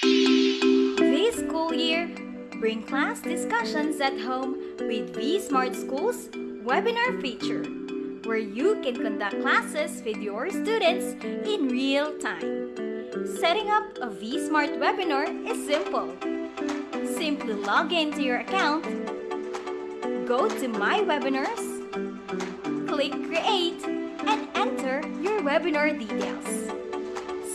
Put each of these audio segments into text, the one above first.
This school year, bring class discussions at home with V-Smart School's webinar feature, where you can conduct classes with your students in real time. Setting up a V-Smart webinar is simple. Simply log into your account, go to My Webinars, click Create, and enter your webinar details.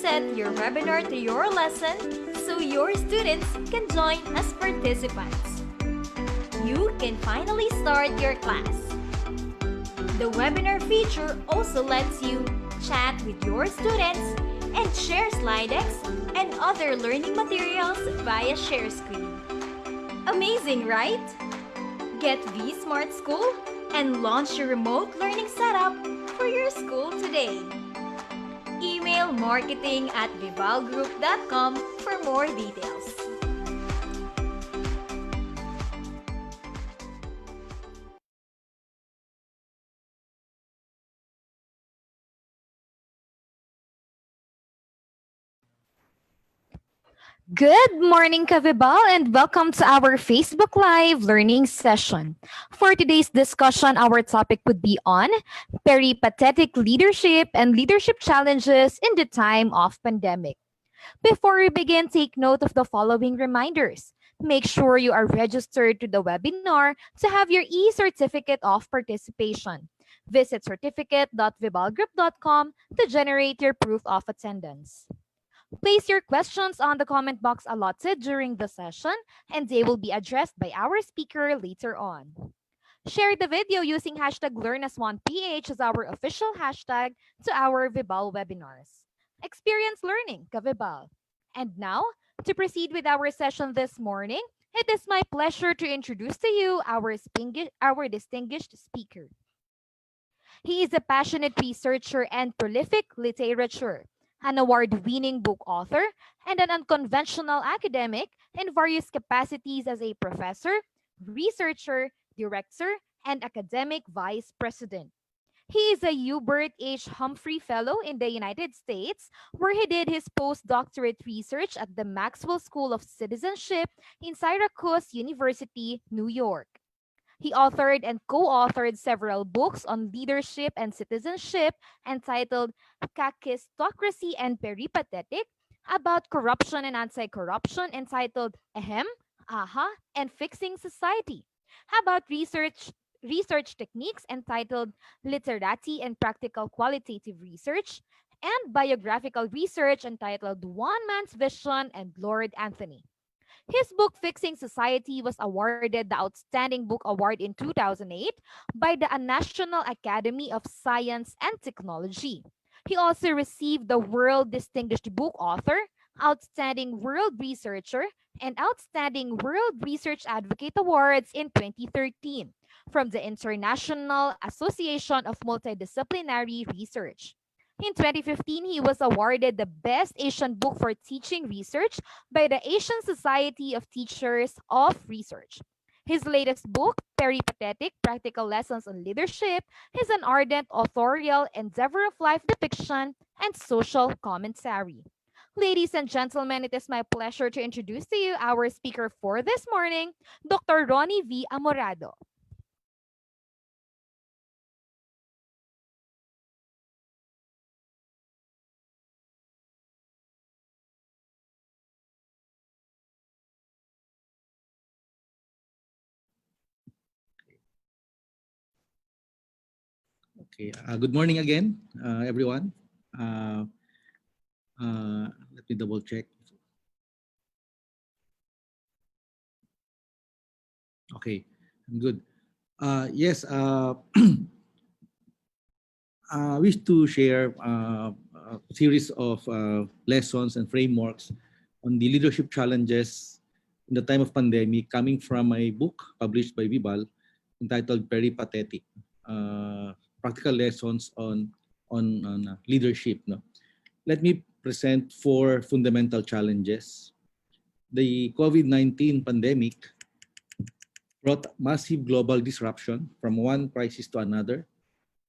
Set your webinar to your lesson so your students can join as participants. You can finally start your class. The webinar feature also lets you chat with your students and share slide decks and other learning materials via share screen. Amazing, right? Get vSmart School and launch your remote learning setup for your school today. Email marketing@vivalgroup.com for more details. Good morning, Kavibal, and welcome to our Facebook Live learning session. For today's discussion, our topic would be on peripatetic leadership and leadership challenges in the time of pandemic. Before we begin, take note of the following reminders. Make sure you are registered to the webinar to have your e-certificate of participation. Visit certificate.vibalgroup.com to generate your proof of attendance. Place your questions on the comment box allotted during the session, and they will be addressed by our speaker later on. Share the video using hashtag LearnAsOnePH as our official hashtag to our Vibal webinars. Experience learning, Kavibal. And now, to proceed with our session this morning, it is my pleasure to introduce to you our distinguished speaker. He is a passionate researcher and prolific literature, an award-winning book author, and an unconventional academic in various capacities as a professor, researcher, director, and academic vice president. He is a Hubert H. Humphrey Fellow in the United States, where he did his postdoctorate research at the Maxwell School of Citizenship in Syracuse University, New York. He authored and co-authored several books on leadership and citizenship entitled Kakistocracy and Peripatetic, about corruption and anti-corruption entitled Ahem, Aha, and Fixing Society, about research techniques entitled Literati and Practical Qualitative Research, and biographical research entitled One Man's Vision and Lord Anthony. His book Fixing Society was awarded the Outstanding Book Award in 2008 by the National Academy of Science and Technology. He also received the World Distinguished Book Author, Outstanding World Researcher, and Outstanding World Research Advocate Awards in 2013 from the International Association of Multidisciplinary Research. In 2015, he was awarded the Best Asian Book for Teaching Research by the Asian Society of Teachers of Research. His latest book, Peripatetic Practical Lessons on Leadership, is an ardent authorial endeavor of life depiction and social commentary. Ladies and gentlemen, it is my pleasure to introduce to you our speaker for this morning, Dr. Ronnie V. Amorado. Okay. Good morning again, everyone. Uh, Let me double check. Okay, I'm good. Yes, I wish to share a series of lessons and frameworks on the leadership challenges in the time of pandemic, coming from a book published by Vibal entitled Peripatetic, practical lessons on leadership. No? Let me present four fundamental challenges. The COVID-19 pandemic brought massive global disruption from one crisis to another: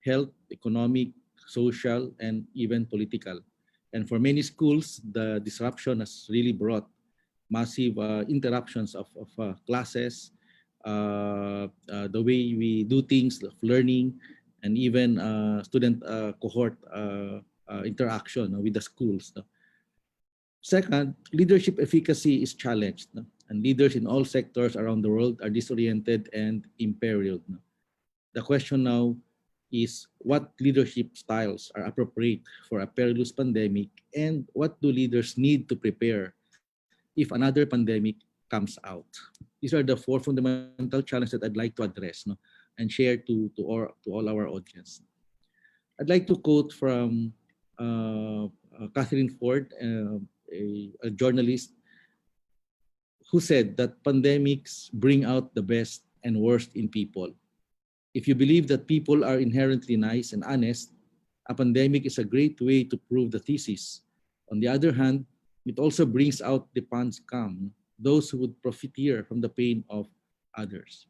health, economic, social, and even political. And for many schools, the disruption has really brought massive interruptions of classes, the way we do things, of learning, and even student cohort interaction with the schools. No? Second, leadership efficacy is challenged, no? And leaders in all sectors around the world are disoriented and imperiled. No? The question now is what leadership styles are appropriate for a perilous pandemic, and what do leaders need to prepare if another pandemic comes out. These are the four fundamental challenges that I'd like to address, no, and share to all our audience. I'd like to quote from Catherine Ford, a journalist, who said that pandemics bring out the best and worst in people. If you believe that people are inherently nice and honest, a pandemic is a great way to prove the thesis. On the other hand, it also brings out the scum, those who would profiteer from the pain of others.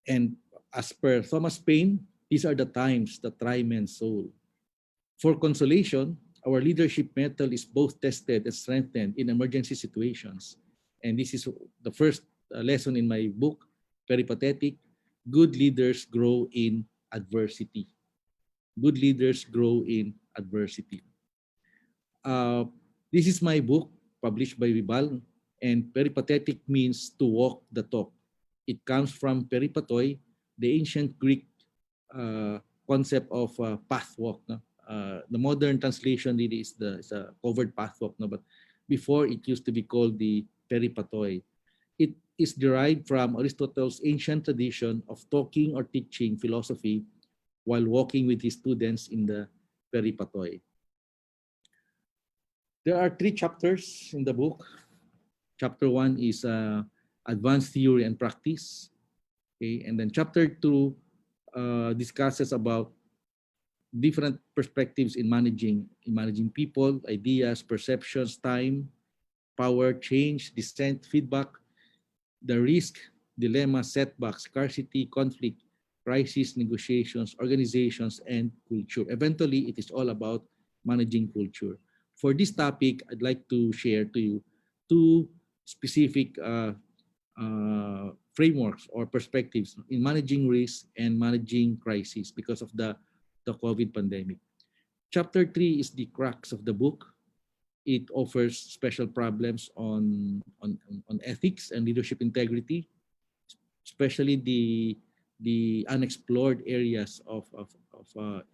And as per Thomas Paine, these are the times that try men's soul. For consolation, our leadership mettle is both tested and strengthened in emergency situations. And this is the first lesson in my book, Peripatetic. Good leaders grow in adversity. Good leaders grow in adversity. Uh, this is my book, published by Vibal, and peripatetic means to walk the talk. It comes from peripatoi, the ancient Greek concept of path walk. No? The modern translation really is a covered path walk, no? But before it used to be called the peripatoi. It is derived from Aristotle's ancient tradition of talking or teaching philosophy while walking with his students in the peripatoi. There are 3 chapters in the book. Chapter 1 is advanced theory and practice. Okay, and then chapter 2 discusses about different perspectives in managing people, ideas, perceptions, time, power, change, dissent, feedback, the risk, dilemma, setback, scarcity, conflict, crisis, negotiations, organizations, and culture. Eventually, it is all about managing culture. For this topic, I'd like to share to you 2 specific frameworks or perspectives in managing risk and managing crisis because of the COVID pandemic. Chapter 3 is the crux of the book. It offers special problems on ethics and leadership integrity, especially the unexplored areas of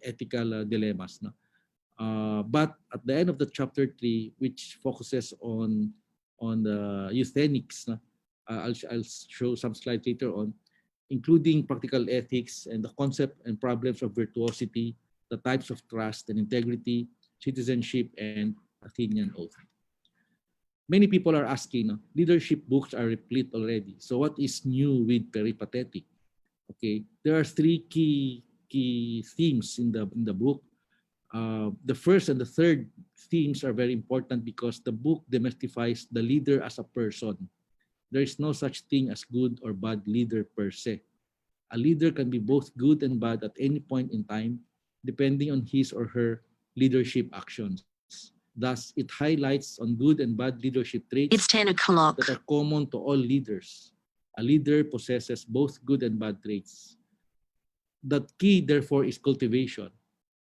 ethical dilemmas. No? But at the end of the chapter 3, which focuses on the euthenics, no? I'll show some slides later on, including practical ethics and the concept and problems of virtuosity, the types of trust and integrity, citizenship, and Athenian oath. Many people are asking, leadership books are replete already. So what is new with peripatetic? Okay, there are 3 key themes in the book. The first and the third themes are very important because the book demystifies the leader as a person. There is no such thing as good or bad leader per se. A leader can be both good and bad at any point in time, depending on his or her leadership actions. Thus, it highlights on good and bad leadership traits. It's 10 o'clock. That are common to all leaders. A leader possesses both good and bad traits. The key, therefore, is cultivation.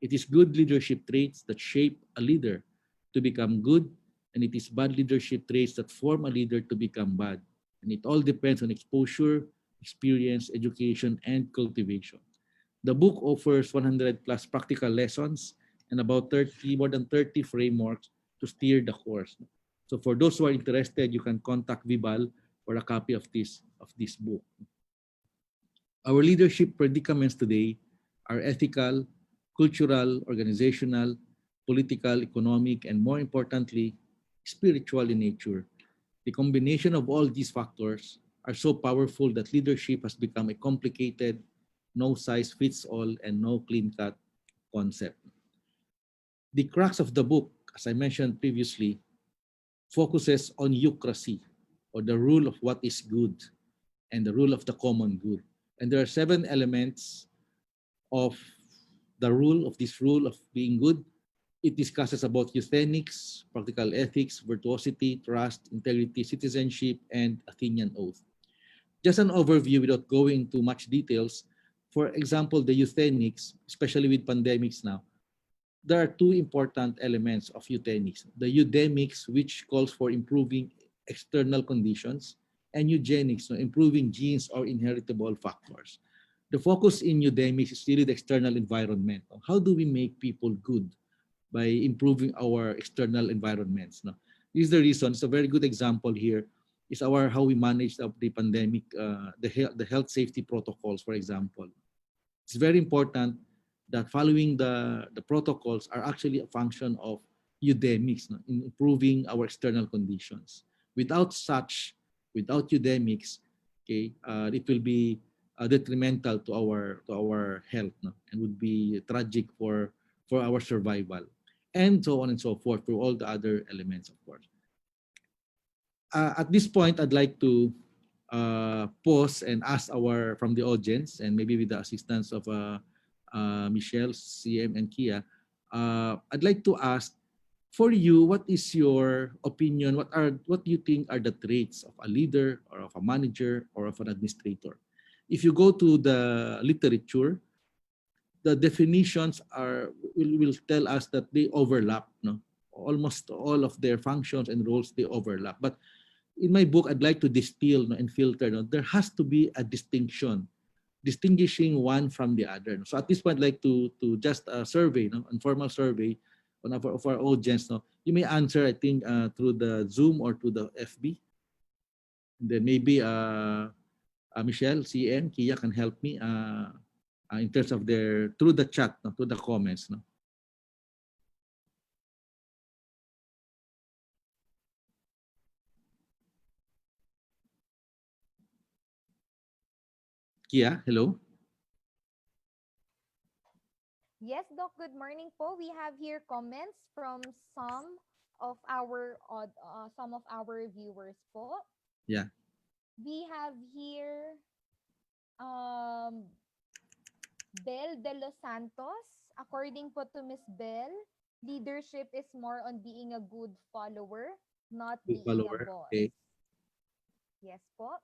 It is good leadership traits that shape a leader to become good, and it is bad leadership traits that form a leader to become bad. And it all depends on exposure, experience, education, and cultivation. The book offers 100 plus practical lessons and about more than 30 frameworks to steer the course. So for those who are interested, you can contact Vibal for a copy of this book. Our leadership predicaments today are ethical, cultural, organizational, political, economic, and more importantly, spiritual in nature. The combination of all these factors are so powerful that leadership has become a complicated, no size fits all, and no clean-cut concept. The crux of the book, as I mentioned previously, focuses on eucracy, or the rule of what is good, and the rule of the common good. And there are 7 elements of this rule of being good. It discusses about euthenics, practical ethics, virtuosity, trust, integrity, citizenship, and Athenian oath. Just an overview without going into much details. For example, the euthenics, especially with pandemics now, there are two important elements of eugenics. The eudemics, which calls for improving external conditions, and eugenics, so improving genes or inheritable factors. The focus in eudemics is really the external environment. How do we make people good by improving our external environments? No? This is the reason. It's a very good example here. Is our how we manage the pandemic, the health safety protocols, for example. It's very important that following the protocols are actually a function of eudemics, no, in improving our external conditions. Without such, without eudemics, okay, it will be detrimental to our health, no, and would be tragic for our survival, and so on and so forth for all the other elements, of course. At this point, I'd like to pause and ask our from the audience, and maybe with the assistance of Michelle, CM, and Kia, I'd like to ask, for you, what is your opinion? What do you think are the traits of a leader or of a manager or of an administrator? If you go to the literature, the definitions will tell us that they overlap. No, almost all of their functions and roles they overlap. But in my book, I'd like to distill, no, and filter. No, there has to be a distinction, distinguishing one from the other. So at this point, I'd like to just survey, no, informal survey of our audience. No, you may answer, I think, through the Zoom or through the FB. And then maybe Michelle, CM, Kia can help me in terms of their through the chat, no, through the comments. No. Kia, hello. Yes, Doc, good morning po. We have here comments from some of our viewers po. Yeah. We have here Belle de los Santos. According po to Miss Belle, leadership is more on being a good follower, not Good being a follower. boss. Okay. Yes po.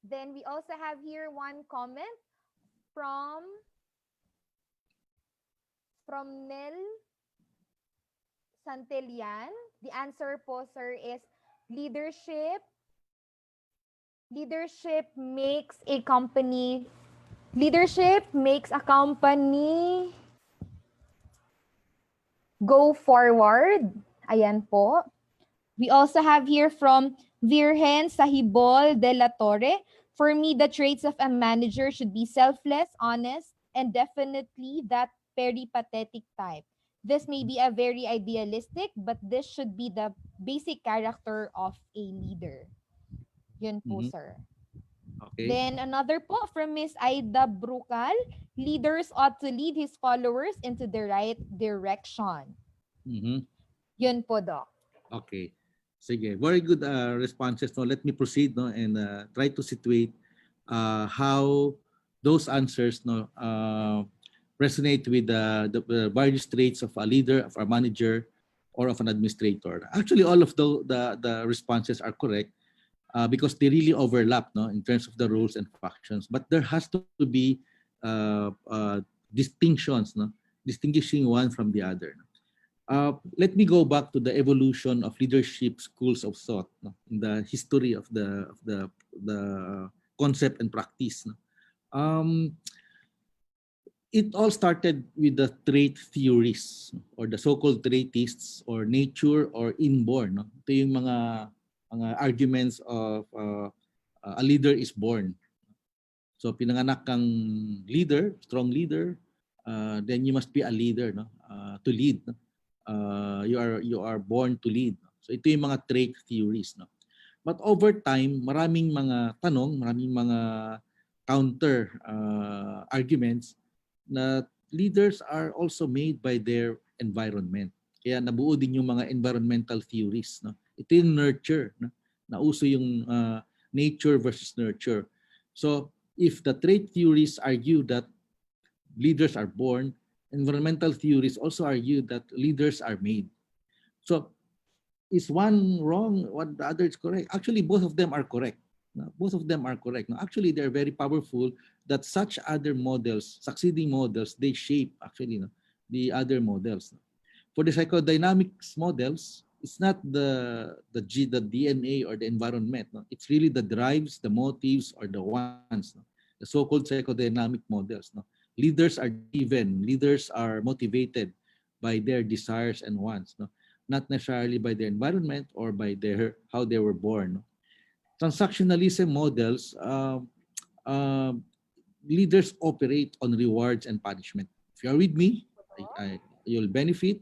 Then we also have here one comment from Nel Santillan. The answer po, sir, is leadership. Leadership makes a company go forward. Ayan po. We also have here from Virgen Sahibol de la Torre. For me, the traits of a manager should be selfless, honest, and definitely that peripatetic type. This may be a very idealistic, but this should be the basic character of a leader. Yun po, Mhm. sir. Okay. Then another po from Miss Aida Brucal, leaders ought to lead his followers into the right direction. Mhm. Yun po, Doc. Okay. Sige. Very good responses. No, let me proceed, no, and try to situate how those answers, no, resonate with the various traits of a leader, of a manager, or of an administrator. Actually, all of the responses are correct because they really overlap, no, in terms of the roles and functions. But there has to be distinctions, no, distinguishing one from the other. Let me go back to the evolution of leadership schools of thought, no, in the history of the concept and practice. No. It all started with the trait theories or the so-called traitists or nature or inborn. No? Ito yung mga arguments of a leader is born. So pinanganak kang leader, strong leader, then you must be a leader, no? To lead. No? You are born to lead. So ito yung mga trait theories. No? But over time, maraming mga tanong, maraming mga counter arguments na leaders are also made by their environment. Kaya nabuo din yung mga environmental theories. No? Ito yung nurture. No? Nauso yung nature versus nurture. So if the trait theories argue that leaders are born, Environmental theories also argue that leaders are made. So is one wrong, what the other is correct? Actually, both of them are correct. No? Both of them are correct. No? Actually, they're very powerful that such other models, succeeding models, they shape actually no, the other models. No? For the psychodynamics models, it's not the DNA or the environment. No? It's really the drives, the motives, or the wants. No? The so-called psychodynamic models. No? Leaders are driven. Leaders are motivated by their desires and wants. No? Not necessarily by their environment or by their how they were born. No? Transactionalism models, um, leaders operate on rewards and punishment. If you are with me, you'll benefit.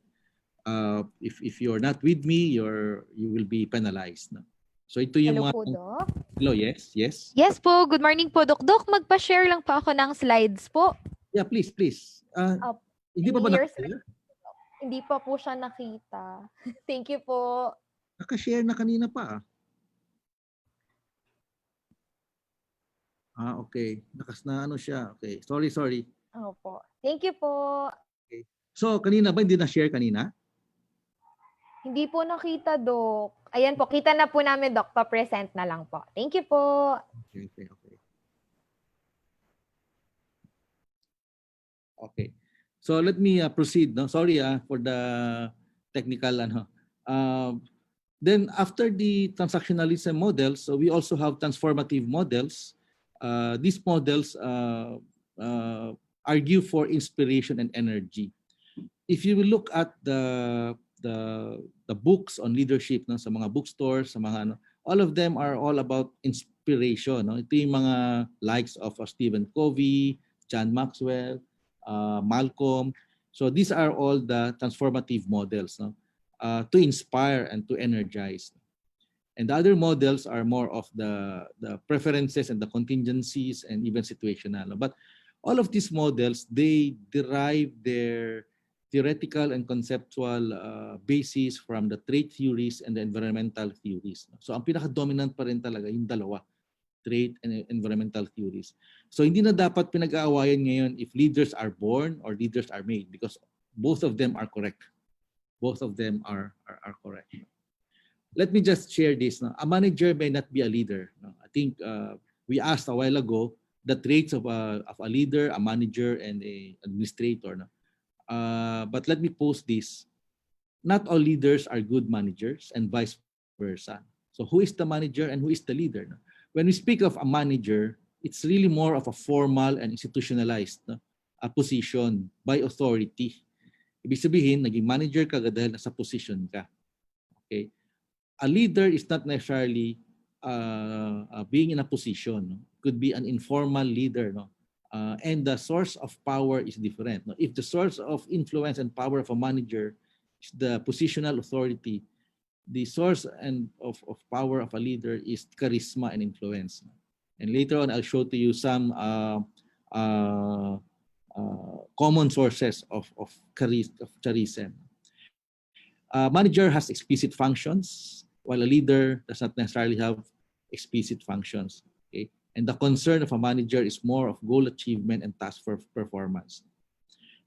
If you're not with me, you will be penalized. No? So ito yung Hello mga... po, Doc. Hello, yes, yes. Yes po, good morning po, Doc. Doc, magpa-share lang po ako ng slides po. Yeah, please, please. Up. Hindi pa ba Here's- nakashare? Hindi pa po siya nakita. Thank you po. Nakashare na kanina pa. Okay. Na ano siya. Okay. Sorry. Opo. Thank you po. Okay. So, kanina ba hindi na-share kanina? Hindi po nakita, Doc. Ayan po, kita na po namin, Doc. Pa-present na lang po. Thank you po. Okay. Okay. So let me proceed. No, sorry for the technical ano. Then after the transactionalism models, so we also have transformative models. These models argue for inspiration and energy. If you will look at the books on leadership no, sa mga bookstores, sa mga ano, all of them are all about inspiration. No? Ito yung mga likes of Stephen Covey, John Maxwell, Malcolm. So these are all the transformative models no? To inspire and to energize. And the other models are more of the preferences and the contingencies and even situational. But all of these models, they derive their theoretical and conceptual basis from the trait theories and the environmental theories. So ang pinaka-dominant pa rin talaga yung dalawa, trait and environmental theories. So hindi na dapat pinag-aawayan ngayon if leaders are born or leaders are made because both of them are correct. Both of them are correct. Let me just share this. No? A manager may not be a leader. No? I think we asked a while ago the traits of a leader, a manager, and an administrator. No? But let me post this. Not all leaders are good managers and vice versa. So who is the manager and who is the leader? No? When we speak of a manager, it's really more of a formal and institutionalized no? A position by authority. Ibig sabihin, naging manager ka dahil nasa position ka. Okay? A leader is not necessarily being in a position. No? Could be an informal leader. No? And the source of power is different. No? If the source of influence and power of a manager is the positional authority, the source and of power of a leader is charisma and influence. No? And later on, I'll show to you some common sources of charisma. A manager has explicit functions, while a leader does not necessarily have explicit functions. Okay? And the concern of a manager is more of goal achievement and task for performance.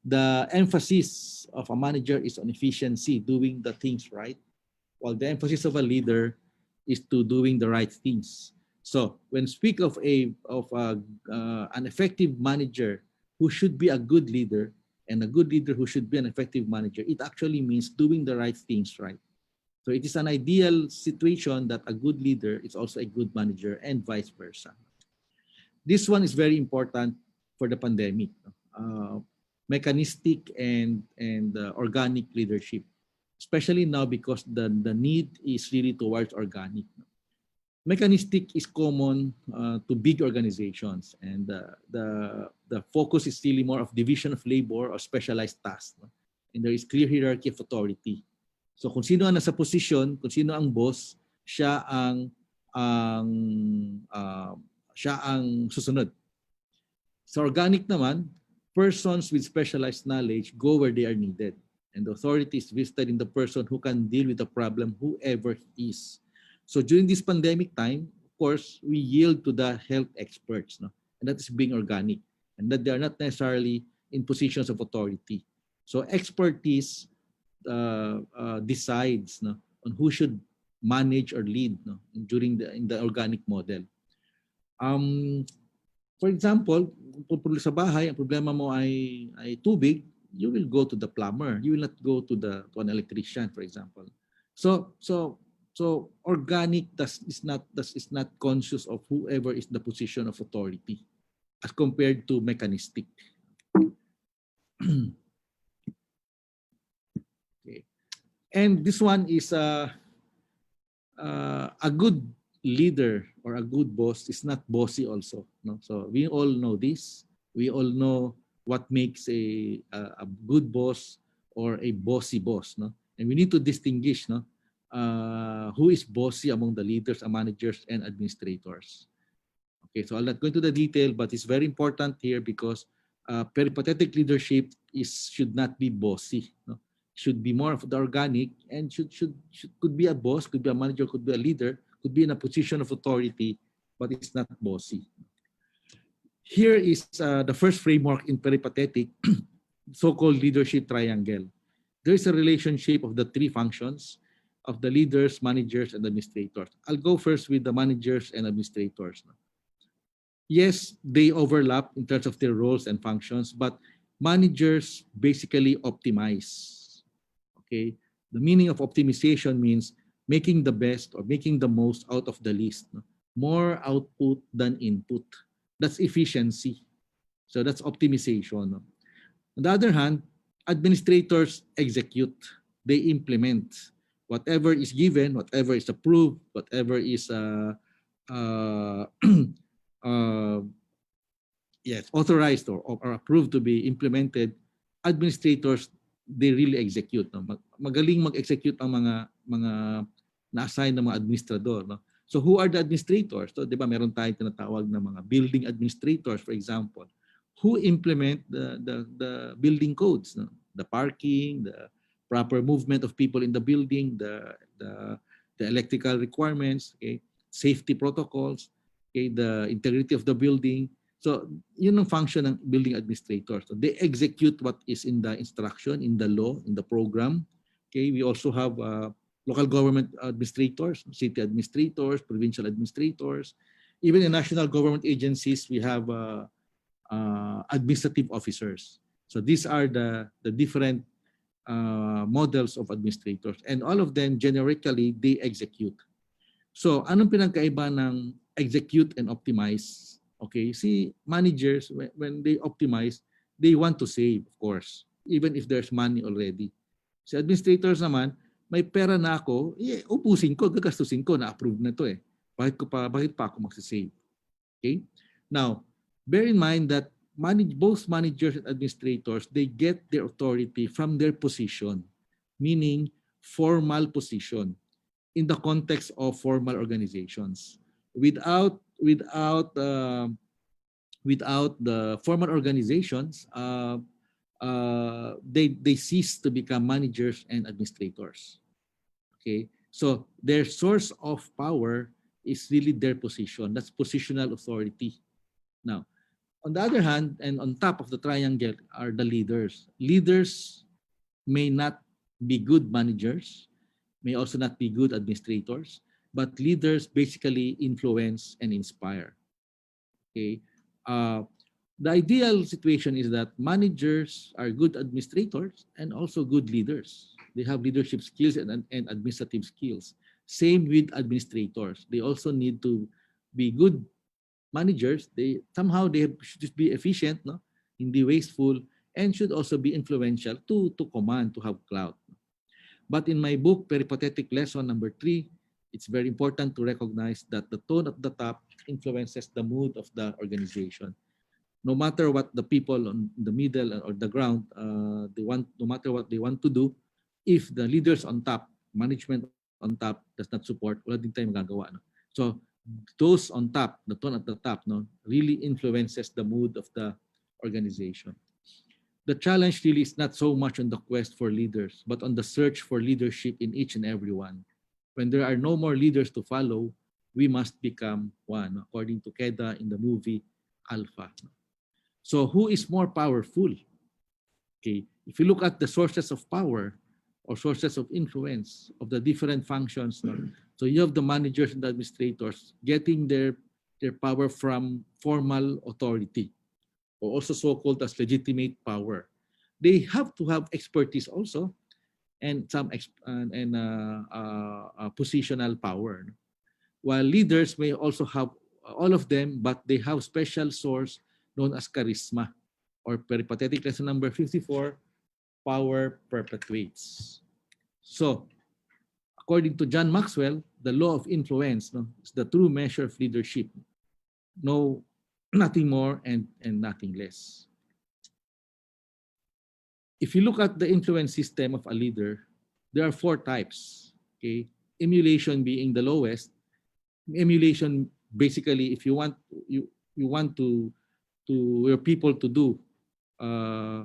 The emphasis of a manager is on efficiency, doing the things right, while the emphasis of a leader is to doing the right things. So when speak of an effective manager who should be a good leader, and a good leader who should be an effective manager, it actually means doing the right things right. So it is an ideal situation that a good leader is also a good manager and vice versa. This one is very important for the pandemic. Mechanistic and organic leadership, especially now because the need is really towards organic. Mechanistic is common to big organizations, and the focus is really more of division of labor or specialized tasks. No? And there is clear hierarchy of authority. So kung sino ang nasa posisyon, kung sino ang boss, siya ang susunod. Sa organic naman, persons with specialized knowledge go where they are needed. And the authority is vested in the person who can deal with the problem, whoever he is. So during this pandemic time, of course, we yield to the health experts, no? And that is being organic. And that they are not necessarily in positions of authority. So expertise decides, no, on who should manage or lead, no, during in the organic model. For example, kung sa bahay, ang problema mo ay tubig, you will go to the plumber. You will not go to an electrician, for example. So organic is not conscious of whoever is the position of authority as compared to mechanistic. Okay. And this one is a good leader or a good boss is not bossy also. No? So we all know this. We all know what makes a good boss or a bossy boss. No? And we need to distinguish, no, who is bossy among the leaders, managers, and administrators. Okay, so I'll not go into the detail, but it's very important here because peripatetic leadership should not be bossy. No? Should be more of the organic and could be a boss, could be a manager, could be a leader, could be in a position of authority, but it's not bossy. Here is the first framework in peripatetic, so-called leadership triangle. There is a relationship of the three functions of the leaders, managers, and administrators. I'll go first with the managers and administrators. Yes, they overlap in terms of their roles and functions, but managers basically optimize. Okay, the meaning of optimization means making the best or making the most out of the least. More output than input. That's efficiency. So that's optimization. On the other hand, administrators execute. They implement whatever is given, whatever is approved, whatever is yes, authorized or approved to be implemented. Administrators, they really execute. No? Magaling mag-execute ang mga na-assign ng mga administrador. No? So who are the administrators? So, di ba, meron tayong tinatawag na mga building administrators, for example, who implement the building codes, no? The parking, the proper movement of people in the building, the electrical requirements, okay? Safety protocols, okay? The integrity of the building. So, yun ang function ng building administrator. So, they execute what is in the instruction, in the law, in the program. Okay, we also have local government administrators, city administrators, provincial administrators. Even in national government agencies, we have administrative officers. So, these are the different models of administrators. And all of them, generically, they execute. So, anong pinagkaiba ng execute and optimize? Okay, see, managers, when they optimize, they want to save, of course, even if there's money already. Si administrators naman, may pera na ako, upusin ko, gagastusin ko, na-approve na to eh. Bakit pa ako magsasave? Okay? Now, bear in mind that both managers and administrators, they get their authority from their position, meaning formal position in the context of formal organizations. Without the formal organizations, they cease to become managers and administrators. Okay, so their source of power is really their position. That's positional authority. Now, on the other hand, and on top of the triangle are the leaders. Leaders may not be good managers, may also not be good administrators, but leaders basically influence and inspire. Okay, the ideal situation is that managers are good administrators and also good leaders. They have leadership skills and administrative skills. Same with administrators. They also need to be good managers. They should be efficient, no, hindi wasteful, and should also be influential to command, to have clout. But in my book, Peripatetic lesson number 3, it's very important to recognize that the tone at the top influences the mood of the organization. No matter what the people on the middle or the ground, no matter what they want to do, if the leaders on top, management on top does not support, wala din tayo magagawa. No? So those on top, the tone at the top, no, really influences the mood of the organization. The challenge really is not so much on the quest for leaders, but on the search for leadership in each and every one. When there are no more leaders to follow, we must become one, according to Keda in the movie Alpha. So who is more powerful? Okay, if you look at the sources of power or sources of influence of the different functions, no? So you have the managers and the administrators getting their power from formal authority, or also so-called as legitimate power. They have to have expertise also, and some positional power. No? While leaders may also have all of them, but they have special source known as charisma, or peripatetic lesson number 54, power perpetuates. So, according to John Maxwell, the law of influence, no, is the true measure of leadership. No, nothing more and nothing less. If you look at the influence system of a leader, there are four types. Okay, emulation being the lowest. Emulation, basically, if you want you want to your people to do, uh,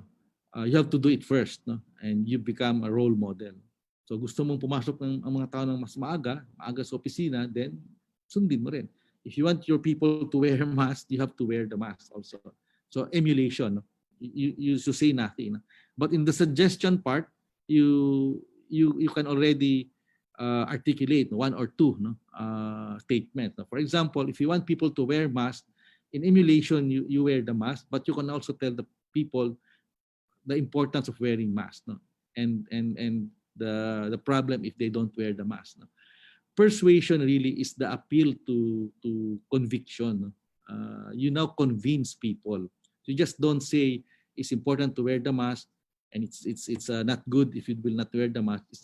you have to do it first, no? And you become a role model. So gusto mong pumasok ng ang mga tao ng mas maaga sa opisina, then sundin mo rin. If you want your people to wear mask, you have to wear the mask also. So emulation, no? You say nothing. No? But in the suggestion part, you can already articulate one or two, no, statements. No? For example, if you want people to wear masks, in emulation you wear the mask, but you can also tell the people the importance of wearing masks, no? And the problem if they don't wear the mask. No? Persuasion really is the appeal to conviction. No? You now convince people. You just don't say it's important to wear the mask, and it's not good if you will not wear the mask. It's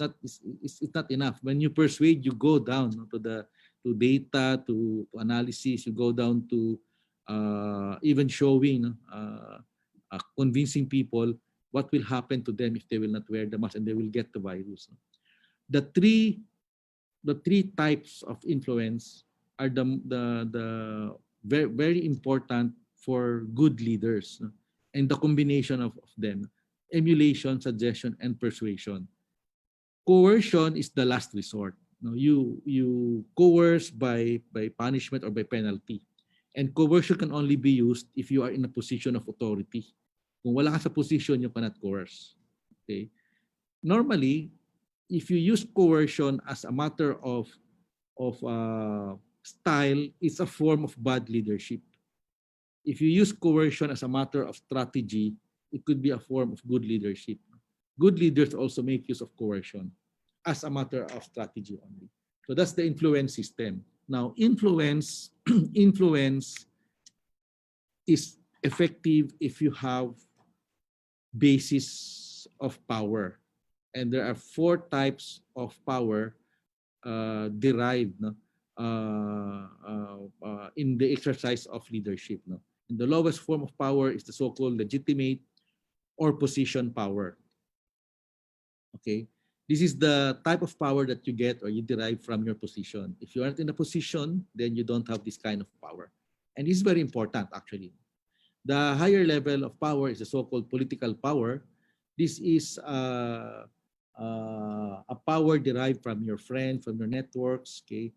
not enough. When you persuade, you go down, no, to data, to analysis. You go down to even showing, convincing people what will happen to them if they will not wear the mask and they will get the virus. The three types of influence are the very, very important for good leaders, no? And the combination of them: emulation, suggestion, and persuasion. Coercion is the last resort. No, you coerce by punishment or by penalty, and coercion can only be used if you are in a position of authority. Kung wala ka sa position, you cannot coerce. Okay? Normally, if you use coercion as a matter of style, it's a form of bad leadership. If you use coercion as a matter of strategy, it could be a form of good leadership. Good leaders also make use of coercion as a matter of strategy only. So that's the influence system. Now, influence influence is effective if you have basis of power. And there are four types of power derived, no, in the exercise of leadership. No? And the lowest form of power is the so-called legitimate or position power. Okay, this is the type of power that you get or you derive from your position. If you aren't in a position, then you don't have this kind of power. And this is very important, actually. The higher level of power is the so-called political power. This is a power derived from your friend, from your networks, okay,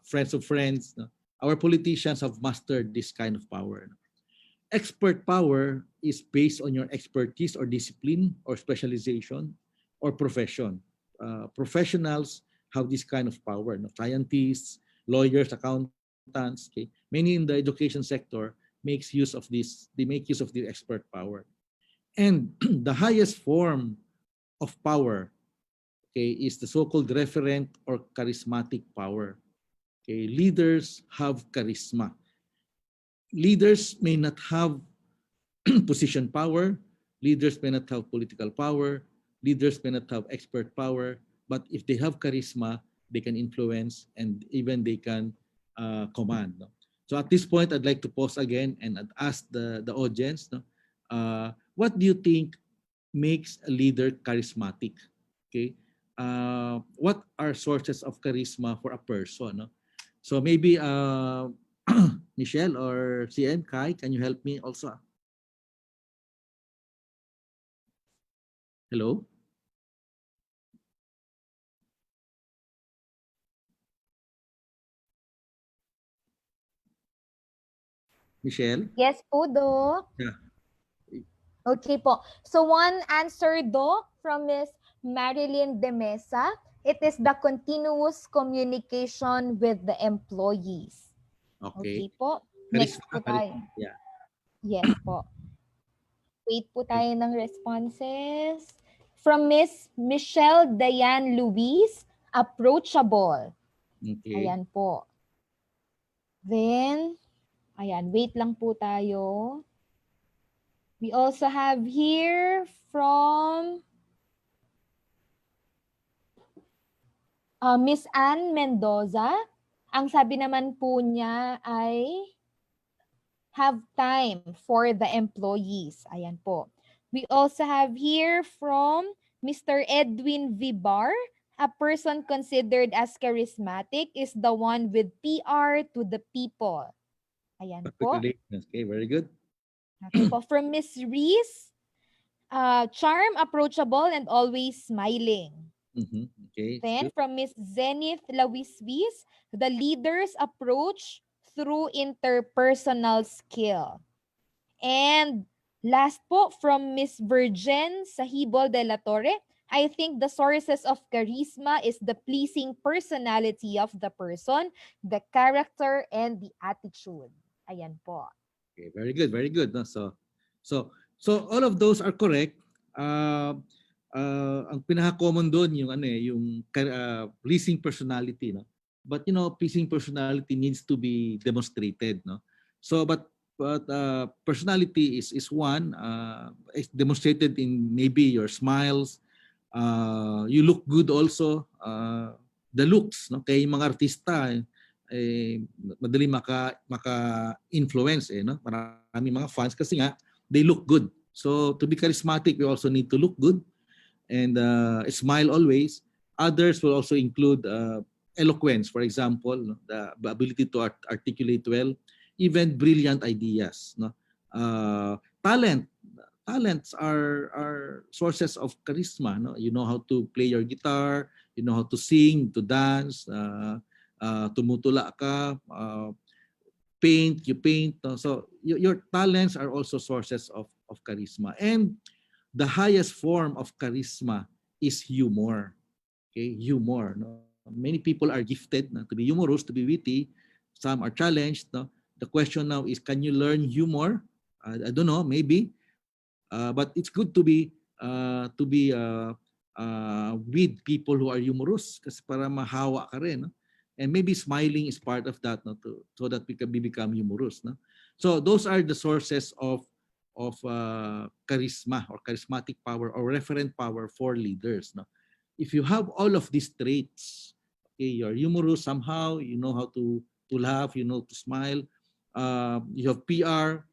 friends of friends. No? Our politicians have mastered this kind of power. No? Expert power is based on your expertise or discipline or specialization or profession. Professionals have this kind of power. No? Scientists, lawyers, accountants, okay, many in the education sector makes use of this. They make use of the expert power. And the highest form of power, okay, is the so-called referent or charismatic power. Okay, leaders have charisma. Leaders may not have position power, leaders may not have political power, leaders may not have expert power, but if they have charisma, they can influence and even they can command. No? So at this point, I'd like to pause again and I'd ask the audience, no, what do you think makes a leader charismatic? Okay, what are sources of charisma for a person? No? So maybe Michelle or CM, Kai, can you help me also? Hello, Michelle. Yes po, Doc. Yeah. Okay po. So one answer do from Miss Marilyn De Mesa, it is the continuous communication with the employees. Okay. Okay po. Next Charisma, po tayo. charisma. Yeah. Yes po. Wait po Okay. tayo ng responses. From Miss Michelle Diane Luis, approachable. Okay. Ayan po. Then, ayan, wait lang po tayo. We also have here from Miss Ann Mendoza. Ang sabi naman po niya ay have time for the employees. Ayan po. We also have here from Mr. Edwin Vibar, a person considered as charismatic is the one with PR to the people. Ayan Public po. relations. Okay, very good. Okay po. From Miss Reese, charm, approachable, and always smiling. Okay, it's Then good. from Miss Zenith Lawiswis, the leader's approach through interpersonal skill. And last po from Miss Virgin Sahibol de la Torre, I think the sources of charisma is the pleasing personality of the person, the character, and the attitude. Ayan po. Okay, very good, very good. No? So all of those are correct. Ang pinaka-common doon yung yung pleasing personality, no. But pleasing personality needs to be demonstrated, no. So but personality is one, is demonstrated in maybe your smiles. You look good also. The looks, no. Kaya yung mga artista madali maka-influence no. Marami mga fans kasi nga they look good. So to be charismatic, we also need to look good and smile always. Others will also include eloquence, for example, no? The ability to articulate well, even brilliant ideas. No? Talents are sources of charisma. No? You know how to play your guitar, you know how to sing, to dance, tumutula ka, you paint. No? So your talents are also sources of charisma. And the highest form of charisma is humor. Okay, humor. No? Many people are gifted to be humorous, to be witty. Some are challenged. No? The question now is, can you learn humor? I don't know, maybe. But it's good to be with people who are humorous kasi para mahawa ka rin. No? And maybe smiling is part of that, no? So that we can become humorous. No? So those are the sources of charisma or charismatic power or referent power for leaders. No? If you have all of these traits, okay, you're humorous somehow, you know how to laugh, you know to smile, you have PR,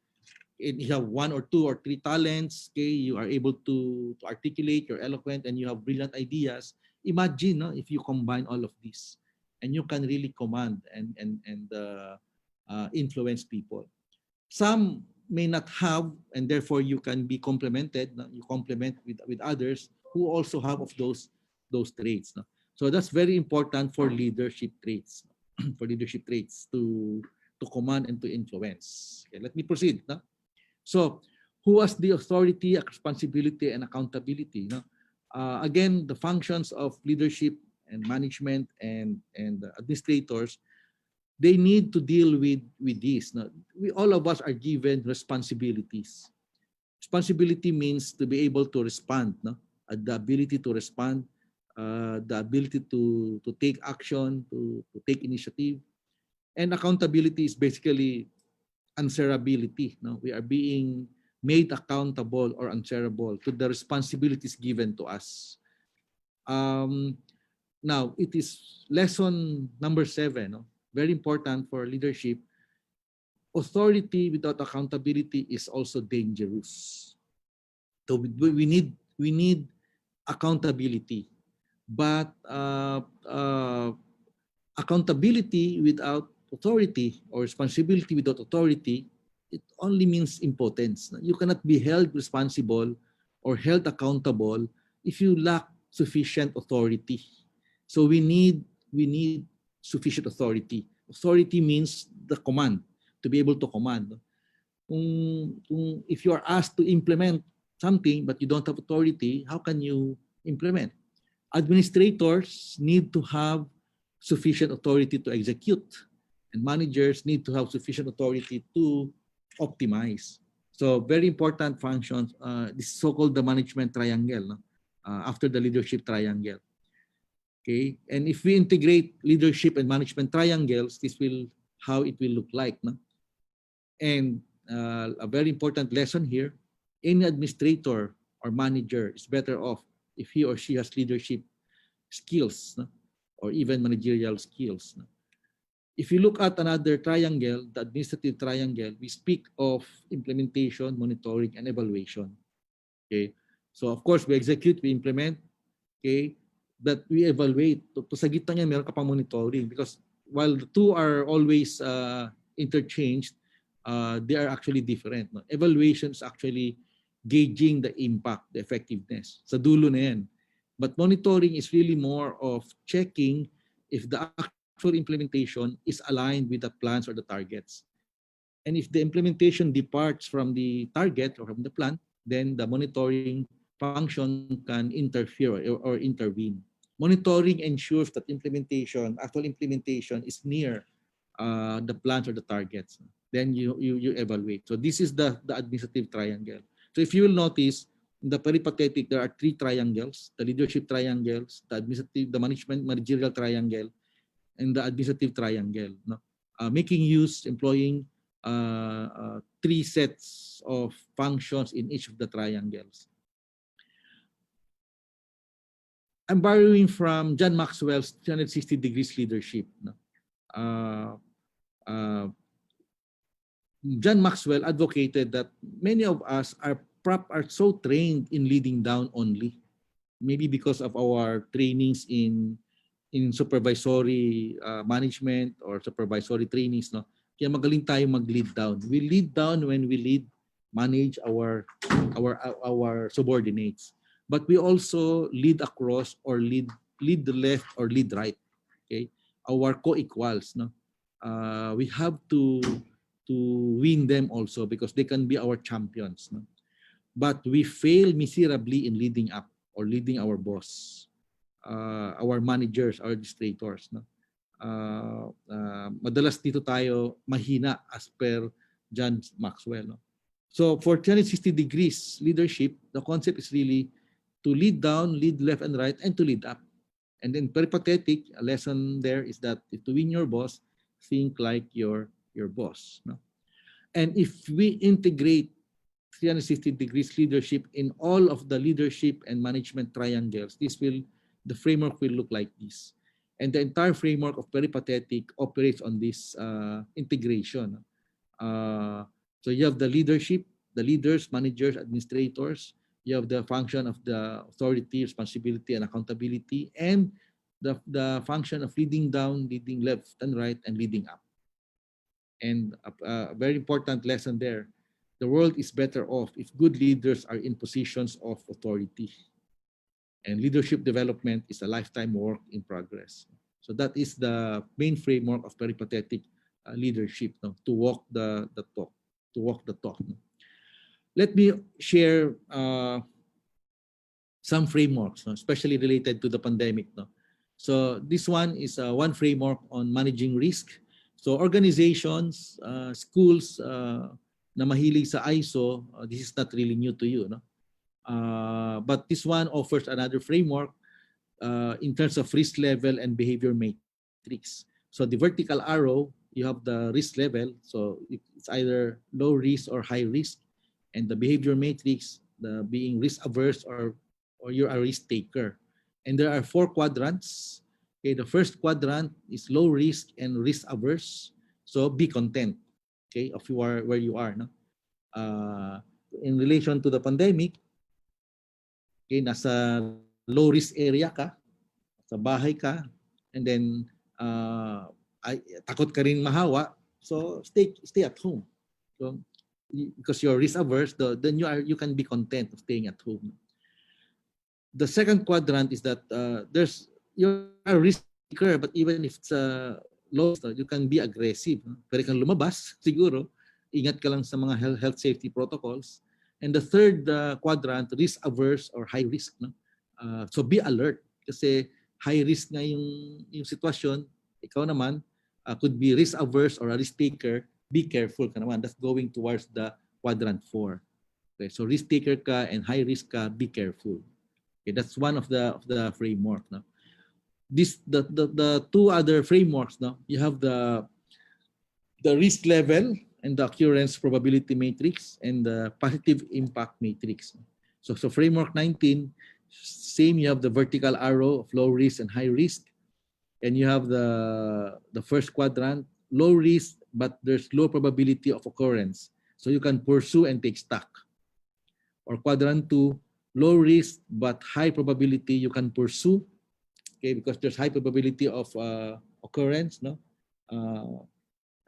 and you have one or two or three talents, okay, you are able to articulate, you're eloquent, and you have brilliant ideas. Imagine if you combine all of this, and you can really command and influence people. Some may not have, and therefore you can be complemented. No? You complement with others who also have of those traits. No? So that's very important for leadership traits, for leadership traits to command and to influence. Okay, let me proceed. No? So, who has the authority, responsibility, and accountability? No? Again, the functions of leadership and management and administrators, they need to deal with this. No? All of us are given responsibilities. Responsibility means to be able to respond. No? The ability to respond, the ability to take action, to take initiative. And accountability is basically answerability. No? We are being made accountable or answerable to the responsibilities given to us. Now, it is lesson number 7. No? Very important for leadership. Authority without accountability is also dangerous. So we need accountability, but accountability without authority or responsibility without authority, it only means impotence. You cannot be held responsible or held accountable if you lack sufficient authority. So we need sufficient authority. Authority means the command, to be able to command. If you are asked to implement something but you don't have authority, how can you implement? Administrators need to have sufficient authority to execute, and managers need to have sufficient authority to optimize. So very important functions, this is so-called the management triangle, no? After the leadership triangle. Okay, and if we integrate leadership and management triangles, this will how it will look like. No? And a very important lesson here, any administrator or manager is better off if he or she has leadership skills, no? Or even managerial skills. No? If you look at another triangle, the administrative triangle, we speak of implementation, monitoring, and evaluation. Okay, so of course we execute, we implement, okay, but we evaluate. To sa gitna niya, meron ka pang monitoring because while the two are always interchanged, they are actually different. No? Evaluation is actually gauging the impact, the effectiveness. Sa dulo na yan. But monitoring is really more of checking if the actual implementation is aligned with the plans or the targets. And if the implementation departs from the target or from the plan, then the monitoring function can interfere or intervene. Monitoring ensures that actual implementation is near the plans or the targets. Then you evaluate. So this is the administrative triangle. So if you will notice, in the peripatetic, there are three triangles: the leadership triangles, the administrative, the managerial triangle, and the administrative triangle. No? Employing three sets of functions in each of the triangles. I'm borrowing from John Maxwell's 360 degrees leadership. No? John Maxwell advocated that many of us are so trained in leading down only, maybe because of our trainings in supervisory management or supervisory trainings, no? Kaya magaling tayo mag-lead down. We lead down when we manage our subordinates. But we also lead across or lead the left or lead right. Okay, our co-equals, no? We have to win them also because they can be our champions, no? But we fail miserably in leading up or leading our boss, our managers, our administrators, no? Madalas dito tayo mahina as per John Maxwell, no? So for 360 degrees leadership, the concept is really to lead down, lead left and right, and to lead up. And then peripatetic, a lesson there is that to win your boss, think like your boss, no? And if we integrate 360 degrees leadership in all of the leadership and management triangles, the framework will look like this. And the entire framework of peripatetic operates on this integration. So you have the leadership, the leaders, managers, administrators. You have the function of the authority, responsibility, and accountability, and the function of leading down, leading left and right, and leading up. And a very important lesson there, the world is better off if good leaders are in positions of authority. And leadership development is a lifetime work in progress. So that is the main framework of peripatetic leadership, no? To walk the talk, to walk the talk. No? Let me share some frameworks, no? Especially related to the pandemic. No? So this one is one framework on managing risk. So organizations, schools na mahilig sa ISO, this is not really new to you, no? But this one offers another framework in terms of risk level and behavior matrix. So the vertical arrow, you have the risk level. So it's either low risk or high risk. And the behavior matrix, the being risk averse or you're a risk taker. And there are 4 quadrants. Okay, the first quadrant is low risk and risk averse. So be content, okay, of where you are. No? In relation to the pandemic, okay, nasa low risk area ka, sa bahay ka, and then takot ka rin mahawa, so stay at home. So because you're risk averse, then you can be content of staying at home. The second quadrant is that you're a risk taker, but even if it's low, you can be aggressive. Pwede kang lumabas, siguro. Ingat ka lang sa mga health safety protocols. And the third quadrant, risk averse or high risk. No? So be alert kasi high risk nga yung sitwasyon. Ikaw naman could be risk averse or a risk taker. Be careful ka naman. That's going towards the quadrant 4. Okay, so risk taker ka and high risk ka, be careful. Okay, that's one of the framework. No? The two other frameworks. No, you have the risk level and the occurrence probability matrix and the positive impact matrix. So framework 19, same, you have the vertical arrow of low risk and high risk. And you have the first quadrant, low risk, but there's low probability of occurrence. So you can pursue and take stock. Or quadrant 2, low risk, but high probability you can pursue. Okay, because there's high probability of occurrence, no?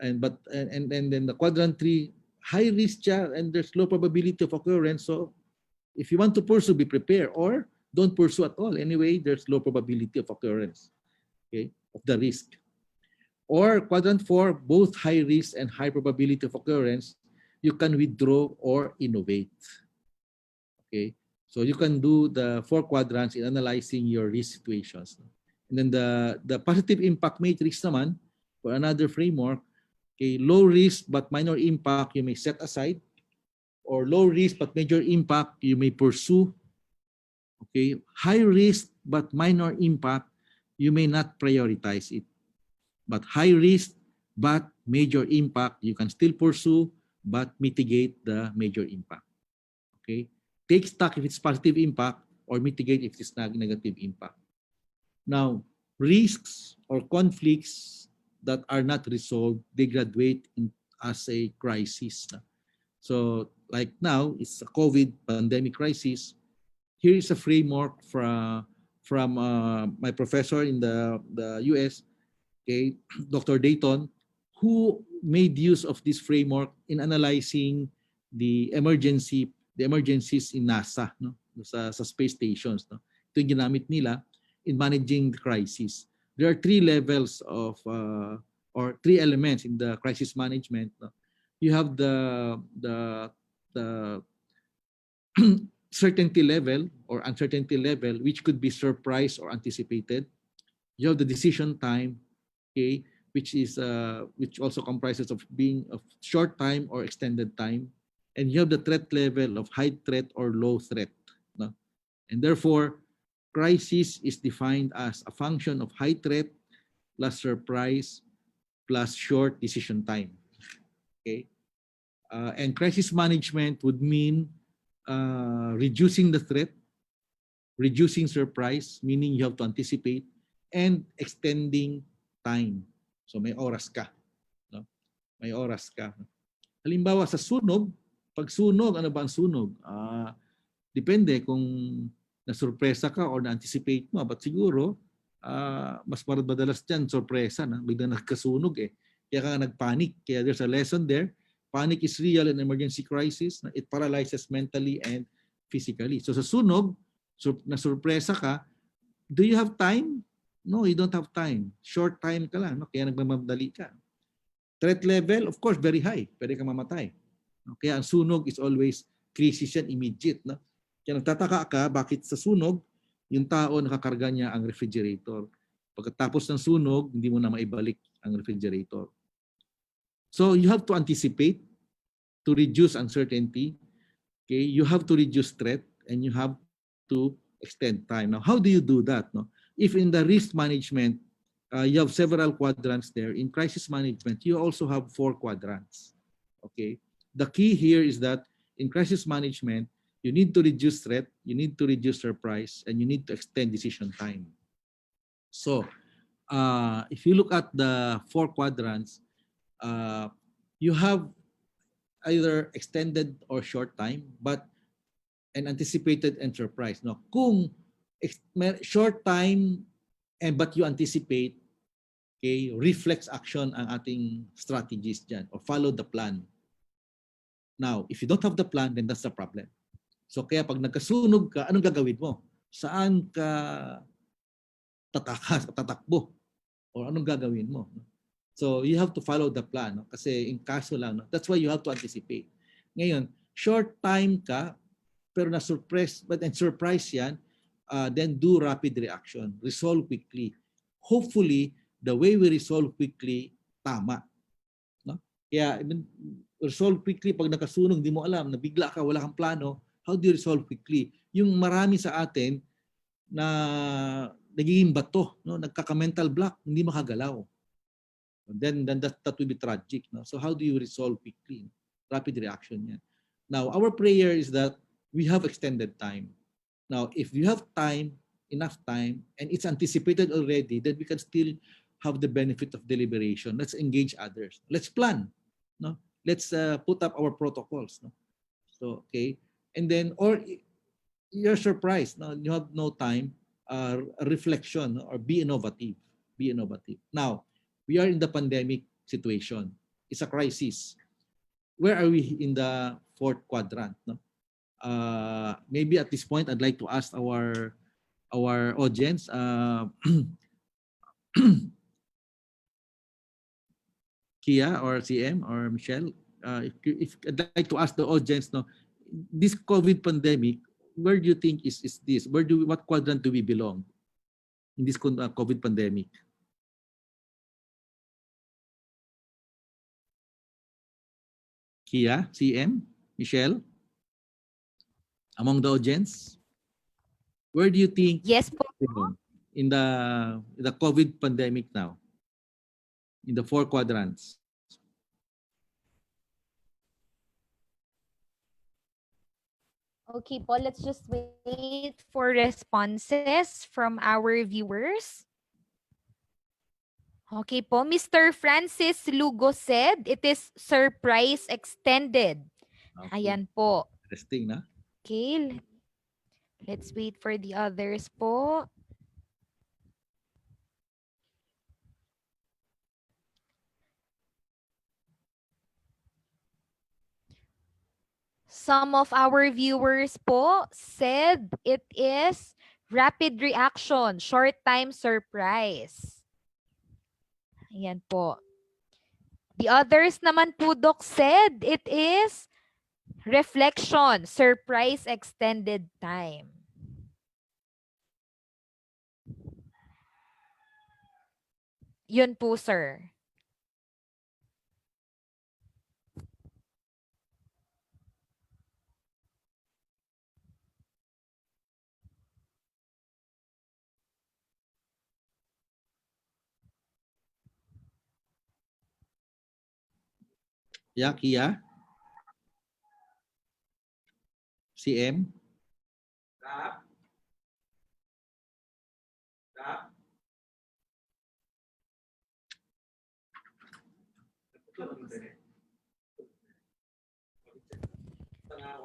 And then the quadrant 3, high risk siya and there's low probability of occurrence. So if you want to pursue, be prepared, or don't pursue at all. Anyway, there's low probability of occurrence, okay, of the risk. Or quadrant 4, both high risk and high probability of occurrence, you can withdraw or innovate. Okay, so you can do the 4 quadrants in analyzing your risk situations. And then the positive impact matrix naman, for another framework, okay, low risk but minor impact you may set aside, or low risk but major impact you may pursue. Okay, high risk but minor impact you may not prioritize it. But high risk but major impact you can still pursue but mitigate the major impact. Okay, take stock if it's positive impact or mitigate if it's negative impact. Now, risks or conflicts that are not resolved, they graduate as a crisis. So like now, it's a COVID pandemic crisis. Here is a framework from my professor in the US, okay, Dr. Dayton, who made use of this framework in analyzing the emergencies in NASA, no? sa space stations. No? Ito yung ginamit nila in managing the crisis. There are 3 levels of or 3 elements in the crisis management. No? You have the certainty level or uncertainty level, which could be surprise or anticipated. You have the decision time, okay, which also comprises of being of short time or extended time. And you have the threat level of high threat or low threat. No? And therefore, crisis is defined as a function of high threat plus surprise plus short decision time. Okay, and crisis management would mean reducing the threat, reducing surprise, meaning you have to anticipate, and extending time. So may oras ka, no? May oras ka. Halimbawa sa sunog, pag sunog, ano ba ang sunog? Depende kung na-surpresa ka or na-anticipate mo. But siguro, mas madalas dyan, sorpresa na. Biglang nagkasunog eh. Kaya ka nagpanic. Kaya there's a lesson there. Panic is real in emergency crisis. It paralyzes mentally and physically. So sa sunog, na-surpresa ka, do you have time? No, you don't have time. Short time ka lang. No? Kaya nagmamadali ka. Threat level, of course, very high. Pwede ka mamatay. No? Kaya ang sunog is always crisis yan, immediate. No? Kaya nagtataka ka, bakit sa sunog, yung tao nakakarga niya ang refrigerator. Pagkatapos ng sunog, hindi mo na maibalik ang refrigerator. So you have to anticipate to reduce uncertainty. Okay, you have to reduce threat and you have to extend time. Now, how do you do that? No? If in the risk management, you have several quadrants there, in crisis management, you also have 4 quadrants. Okay, the key here is that in crisis management, you need to reduce threat, you need to reduce surprise, and you need to extend decision time. So, if you look at the 4 quadrants, you have either extended or short time, but an anticipated and surprise. No, kung short time but you anticipate, okay, reflex action ang ating strategies dyan, or follow the plan. Now, if you don't have the plan, then that's the problem. So kaya pag nagkasunog ka, anong gagawin mo? Saan ka tatakbo? Or anong gagawin mo? So you have to follow the plan. No? Kasi in kaso lang, no? That's why you have to anticipate. Ngayon, short time ka, pero na-surprise, but and surprise yan, then do rapid reaction. Resolve quickly. Hopefully, the way we resolve quickly, tama. No? Kaya, resolve quickly pag nakasunog, di mo alam, nabigla ka, wala kang plano, how do you resolve quickly? Yung marami sa atin na nagiging bato, no? Nagkaka-mental block, hindi makagalaw. Then that will be tragic. No? So how do you resolve quickly? Rapid reaction yan. Now, our prayer is that we have extended time. Now, if you have time, enough time, and it's anticipated already, then we can still have the benefit of deliberation. Let's engage others. Let's plan. No? Let's put up our protocols. No? So, okay. And then, or you're surprised. No? You have no time. Reflection, or be innovative. Be innovative. Now, we are in the pandemic situation. It's a crisis. Where are we in the fourth quadrant? No? Maybe at this point, I'd like to ask our audience. Kia or CM or Michelle, if I'd like to ask the audience, no, this COVID pandemic, where do you think is this? What quadrant do we belong in this COVID pandemic? Kia, CM, Michelle, among the audience, where do you think Yes po. in the COVID pandemic now? In the four quadrants. Okay po, let's just wait for responses from our viewers. Okay po, Mr. Francis Lugo said it is surprise extended. Okay. Ayan po. Interesting, na? Okay, let's wait for the others po. Some of our viewers po said it is rapid reaction, short time surprise. Ayan po. The others naman po, Doc, said it is reflection, surprise extended time. Yun po, sir. Yeah, Kia? CM?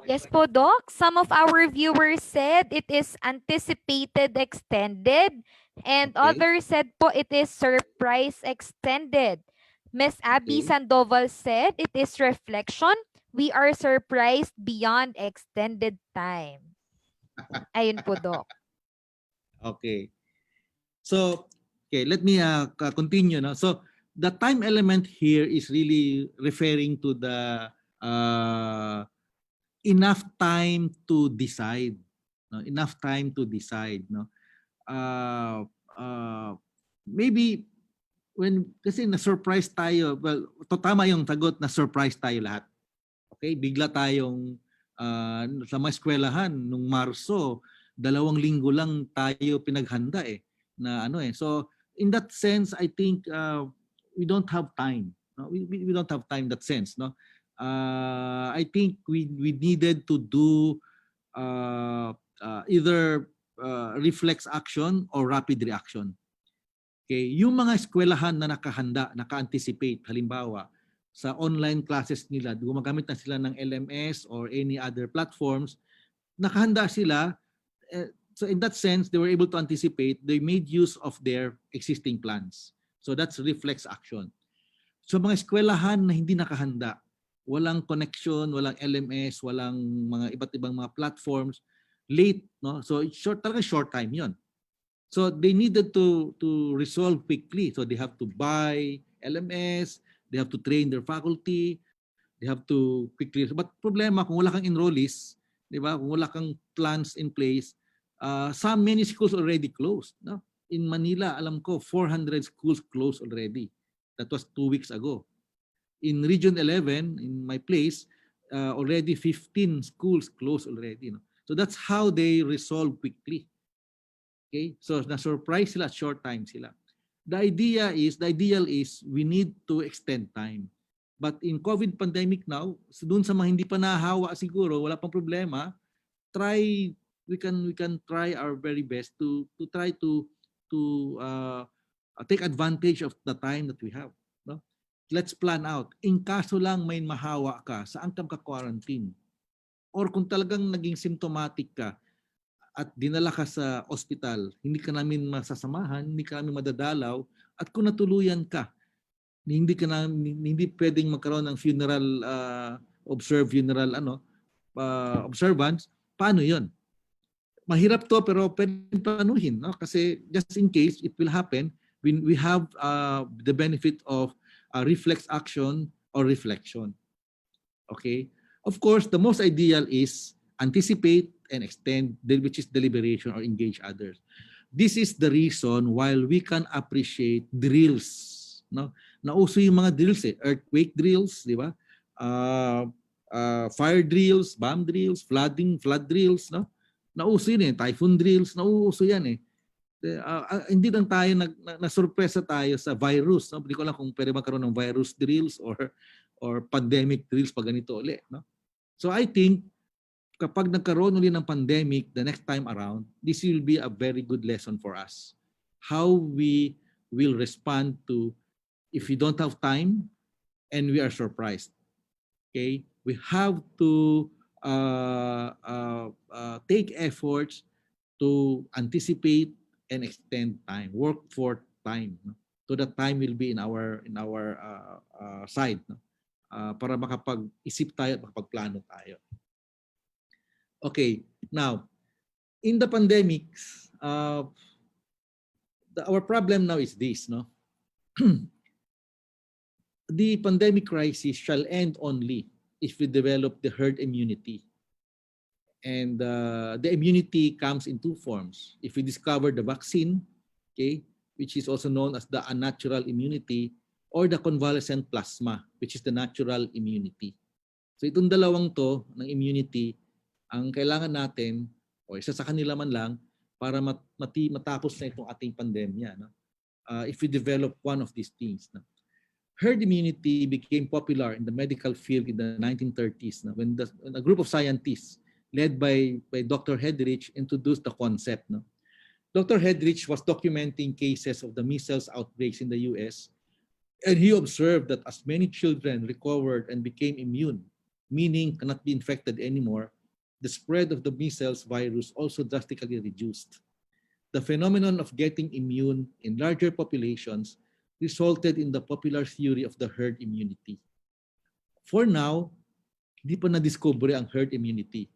Yes po, Doc. Some of our viewers said it is anticipated extended and Okay. others said po it is surprise extended. Miss Abby Okay. Sandoval said it is reflection. We are surprised beyond extended time. Ayun po, Doc. Okay. So, okay, let me continue. No? So, the time element here is really referring to the enough time to decide. No? Enough time to decide. No? Maybe kasi na-surprise tayo, well, tama yung sagot, na-surprise tayo lahat. Okay, bigla tayong sa mga eskwelahan nung Marso, 2 linggo lang tayo pinaghanda na ano So in that sense, I think we don't have time. No? We don't have time in that sense. No, I think we needed to do either reflex action or rapid reaction. Okay, yung mga eskwelahan na nakahanda, naka-anticipate, halimbawa, sa online classes nila, gumagamit na sila ng LMS or any other platforms, nakahanda sila. So in that sense, they were able to anticipate, they made use of their existing plans. So that's reflex action. So mga eskwelahan na hindi nakahanda, walang connection, walang LMS, walang mga iba't ibang mga platforms, late, no? So talaga short time 'yon. So they needed to resolve quickly. So they have to buy LMS, they have to train their faculty. They have to quickly. But problema, kung wala kang enrollees, di ba? Kung wala kang plans in place, many schools already closed. No? In Manila, alam ko, 400 schools closed already. That was 2 weeks ago. In Region 11, in my place, already 15 schools closed already. No? So that's how they resolve quickly. Okay? So na-surprise sila, short time sila. The ideal is we need to extend time. But in COVID pandemic now, doon sa mga hindi pa nahawa siguro, wala pang problema, we can try our very best to try to take advantage of the time that we have. No? Let's plan out. In kaso lang may mahawa ka, saan ka ka-quarantine? Or kung talagang naging symptomatic ka, at dinala ka sa ospital, hindi ka namin masasamahan, hindi ka namin madadalaw, at kung natuluyan ka, hindi pwedeng magkaroon ng funeral observance, paano 'yon? Mahirap to pero pwedeng panuhin, no? Kasi just in case it will happen, we have the benefit of reflex action or reflection. Okay? Of course, the most ideal is anticipate and extend, which is deliberation or engage others. This is the reason why we can appreciate drills. No? Nauso yung mga drills earthquake drills, di ba? Fire drills, bomb drills, flood drills, no? Nauso yun typhoon drills, nauso yan hindi lang tayo na-surpresa tayo sa virus, no? Hindi ko lang kung pwede magkaroon ng virus drills or pandemic drills pag ganito ulit, no? So I think kapag nagkaroon ulit ng pandemic the next time around, this will be a very good lesson for us. How we will respond to if we don't have time and we are surprised. Okay? We have to take efforts to anticipate and extend time, work for time, no? So that time will be in our side, no? Para makapag-isip tayo at makapagplano tayo. Okay, now, in the pandemic, our problem now is this, no? The pandemic crisis shall end only if we develop the herd immunity. And the immunity comes in two forms. If we discover the vaccine, okay, which is also known as the unnatural immunity, or the convalescent plasma, which is the natural immunity. So itong dalawang to ng immunity, ang kailangan natin, o isa sa kanila man lang, para matapos na itong ating pandemya. No? If we develop one of these things. No? Herd immunity became popular in the medical field in the 1930s, no? When a group of scientists led by Dr. Hedrich introduced the concept. No? Dr. Hedrich was documenting cases of the measles outbreaks in the US, and he observed that as many children recovered and became immune, meaning cannot be infected anymore, the spread of the measles virus also drastically reduced. The phenomenon of getting immune in larger populations resulted in the popular theory of the herd immunity. For now, hindi pa na-discover ang herd immunity.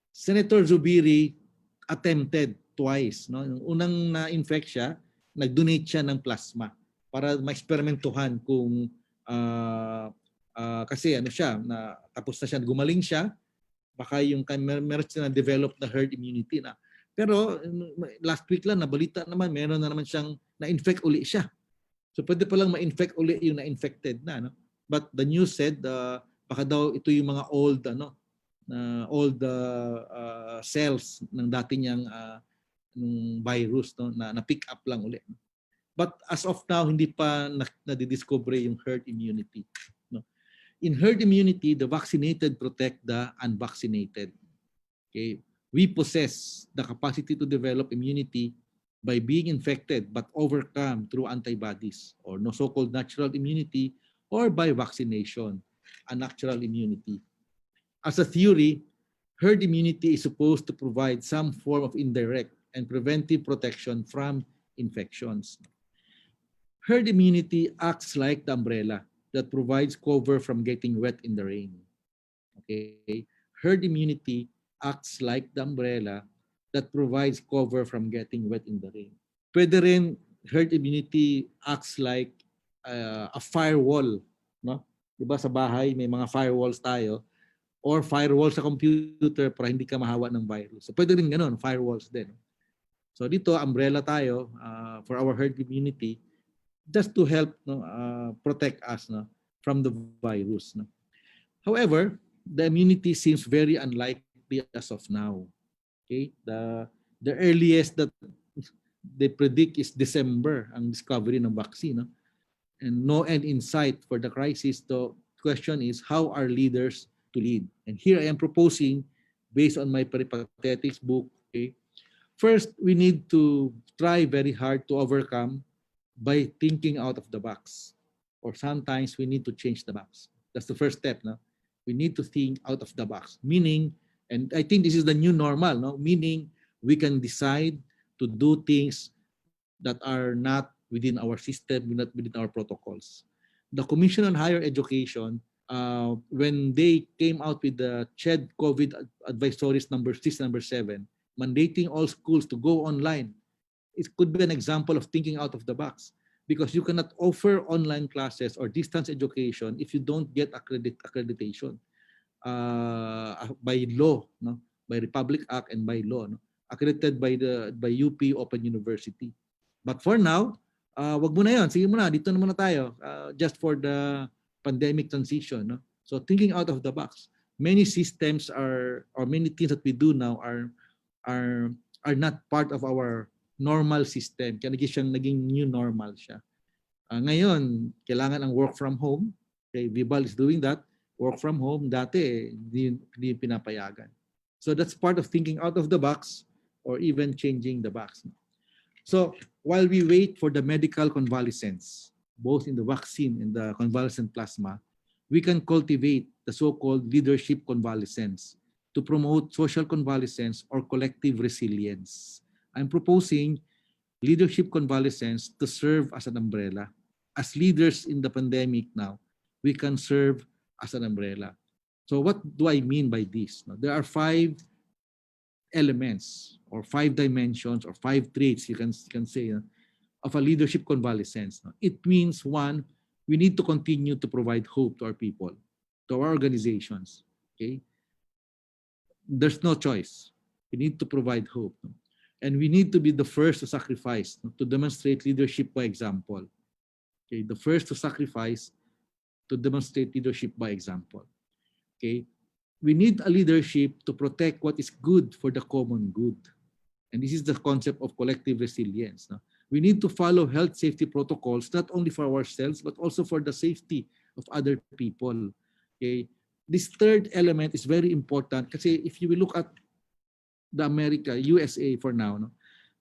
Senator Zubiri attempted twice. No? Nung unang na-infect siya, nag-donate siya ng plasma para ma-experimentuhan kung kasi tapos na siya, gumaling siya, baka yung meron siya na-develop na herd immunity na. Pero last week lang, nabalita naman, meron na naman siyang na-infect uli siya. So pwede palang ma-infect uli yung na-infected na. No? But the news said, baka daw ito yung mga old cells ng dati niyang virus, no? na pick up lang uli. But as of now, hindi pa nadidiscover yung herd immunity. No? In herd immunity, the vaccinated protect the unvaccinated. Okay? We possess the capacity to develop immunity by being infected but overcome through antibodies or no so-called natural immunity or by vaccination, a natural immunity. As a theory, herd immunity is supposed to provide some form of indirect and preventive protection from infections. Herd immunity acts like the umbrella that provides cover from getting wet in the rain. Okay? Herd immunity acts like the umbrella that provides cover from getting wet in the rain. Pwede rin, herd immunity acts like a firewall, no? Di ba sa bahay may mga firewalls tayo or firewall sa computer para hindi ka mahawa ng virus. So pwede rin ganun, firewalls din. So dito, umbrella tayo for our herd immunity just to help protect us from the virus. No? However, the immunity seems very unlikely as of now. Okay, the earliest that they predict is December ang discovery ng vaccine, no? And no end in sight for the crisis. The question is, how are leaders to lead? And here I am proposing, based on my Peripatetics book, okay, first we need to try very hard to overcome by thinking out of the box. Or sometimes we need to change the box. That's the first step. No? We need to think out of the box. Meaning, and I think this is the new normal, no? Meaning we can decide to do things that are not within our system, not within our protocols. The Commission on Higher Education, when they came out with the CHED COVID advisories number 6, number 7, mandating all schools to go online, it could be an example of thinking out of the box, because you cannot offer online classes or distance education if you don't get accreditation by law, no? By Republic Act and by law, no? Accredited by UP Open University. But for now, wag mo na 'yon. Sige muna, dito na muna tayo just for the pandemic transition, no? So thinking out of the box. Many systems or many things that we do now are not part of our normal system. Kaya naging new normal siya. Ngayon, kailangan ang work from home. Okay, Vibal is doing that. Work from home, dati hindi pinapayagan. So that's part of thinking out of the box or even changing the box. So while we wait for the medical convalescence, both in the vaccine and the convalescent plasma, we can cultivate the so-called leadership convalescence to promote social convalescence or collective resilience. I'm proposing leadership convalescence to serve as an umbrella. As leaders in the pandemic now, we can serve as an umbrella. So what do I mean by this? There are 5 elements or 5 dimensions or 5 traits, you can say, of a leadership convalescence. It means, 1, we need to continue to provide hope to our people, to our organizations. Okay? There's no choice. We need to provide hope. And we need to be the first to sacrifice, to demonstrate leadership by example. Okay, the first to sacrifice, to demonstrate leadership by example. Okay, we need a leadership to protect what is good for the common good. And this is the concept of collective resilience. No? We need to follow health safety protocols, not only for ourselves, but also for the safety of other people. Okay, this third element is very important kasi if you will look at the USA for now, no?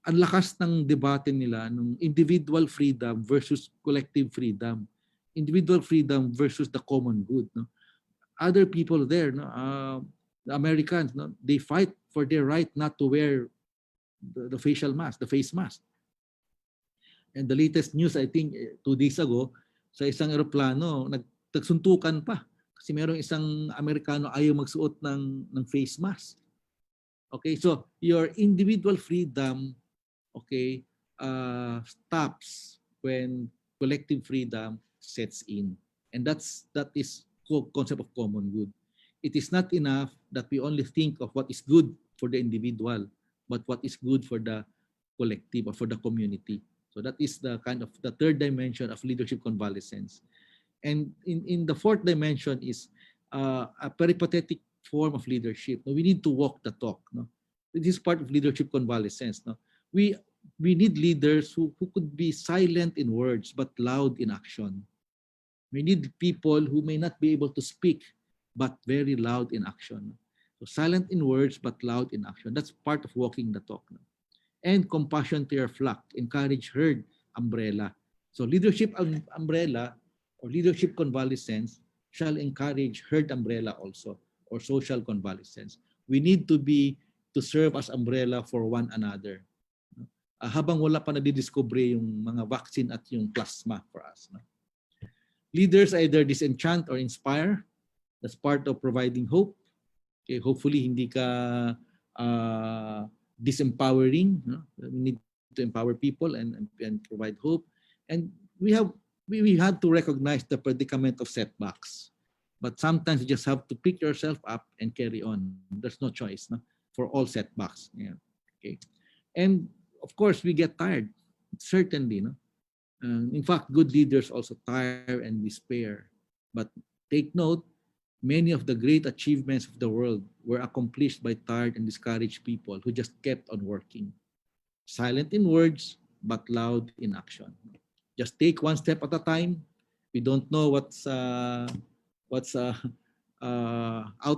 Ang lakas ng debate nila ng individual freedom versus collective freedom. Individual freedom versus the common good. No? Other people there, no? The Americans, no? They fight for their right not to wear the facial mask, the face mask. And the latest news, I think 2 days ago, sa isang eroplano, nagsuntukan pa. Kasi merong isang Amerikano ayaw magsuot ng face mask. Okay, so your individual freedom, okay, stops when collective freedom sets in, and that is concept of common good. It is not enough that we only think of what is good for the individual, but what is good for the collective or for the community. So that is the kind of the third dimension of leadership convalescence, and in the fourth dimension is a peripatetic form of leadership. We need to walk the talk. No? This is part of leadership convalescence. No? We need leaders who could be silent in words but loud in action. We need people who may not be able to speak but very loud in action. So silent in words but loud in action. That's part of walking the talk. No? And compassion to your flock. Encourage herd umbrella. So leadership umbrella or leadership convalescence shall encourage herd umbrella also, or social convalescence. We need to serve as umbrella for one another. Habang wala pa nadidiscover yung mga vaccine at yung plasma for us. No? Leaders either disenchant or inspire. That's part of providing hope. Okay, hopefully hindi ka disempowering. No? We need to empower people and provide hope. And we have we have to recognize the predicament of setbacks. But sometimes you just have to pick yourself up and carry on. There's no choice, no, for all setbacks. Yeah. Okay. And of course, we get tired. Certainly, no. In fact, good leaders also tire and despair. But take note, many of the great achievements of the world were accomplished by tired and discouraged people who just kept on working. Silent in words, but loud in action. Just take one step at a time. We don't know what's out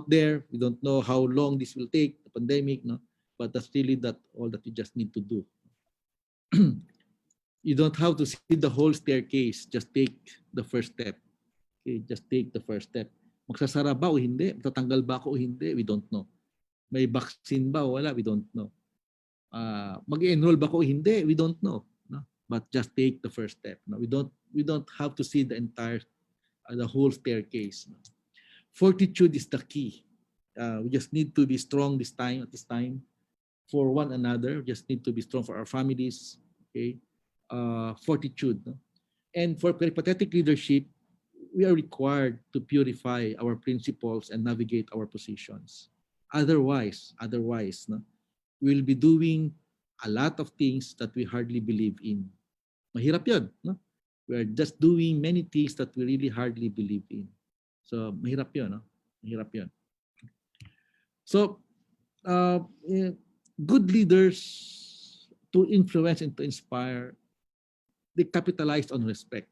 there. We don't know how long this will take, the pandemic, no? But that's really that all that you just need to do. You don't have to see the whole staircase. Just take the first step. Okay, just take the first step. Magsasara ba o hindi? Tatanggal ba ako o hindi? We don't know. May vaccine ba o wala? We don't know. Mag-enroll ba ako o hindi? We don't know. No? But just take the first step. No? We don't have to see the whole staircase. No? Fortitude is the key. We just need to be strong at this time for one another. We just need to be strong for our families. Okay, fortitude. No? And for peripatetic leadership, we are required to purify our principles and navigate our positions. Otherwise, no, we'll be doing a lot of things that we hardly believe in. Mahirap yun, no? We are just doing many things that we really hardly believe in. So, mahirap yun, no? Mahirap yun. So, good leaders, to influence and to inspire, they capitalize on respect.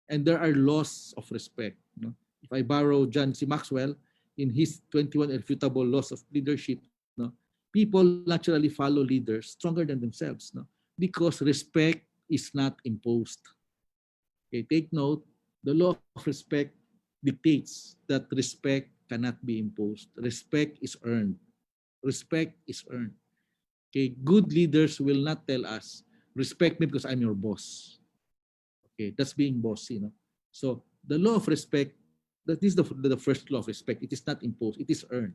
And there are laws of respect. No? If I borrow John C. Maxwell, in his 21 irrefutable laws of leadership, no, people naturally follow leaders stronger than themselves, no, because respect is not imposed. Okay, take note, the law of respect dictates that respect cannot be imposed. Respect is earned. Respect is earned. Okay, good leaders will not tell us, respect me because I'm your boss. Okay, that's being bossy. No? So the law of respect, that is the first law of respect. It is not imposed, it is earned.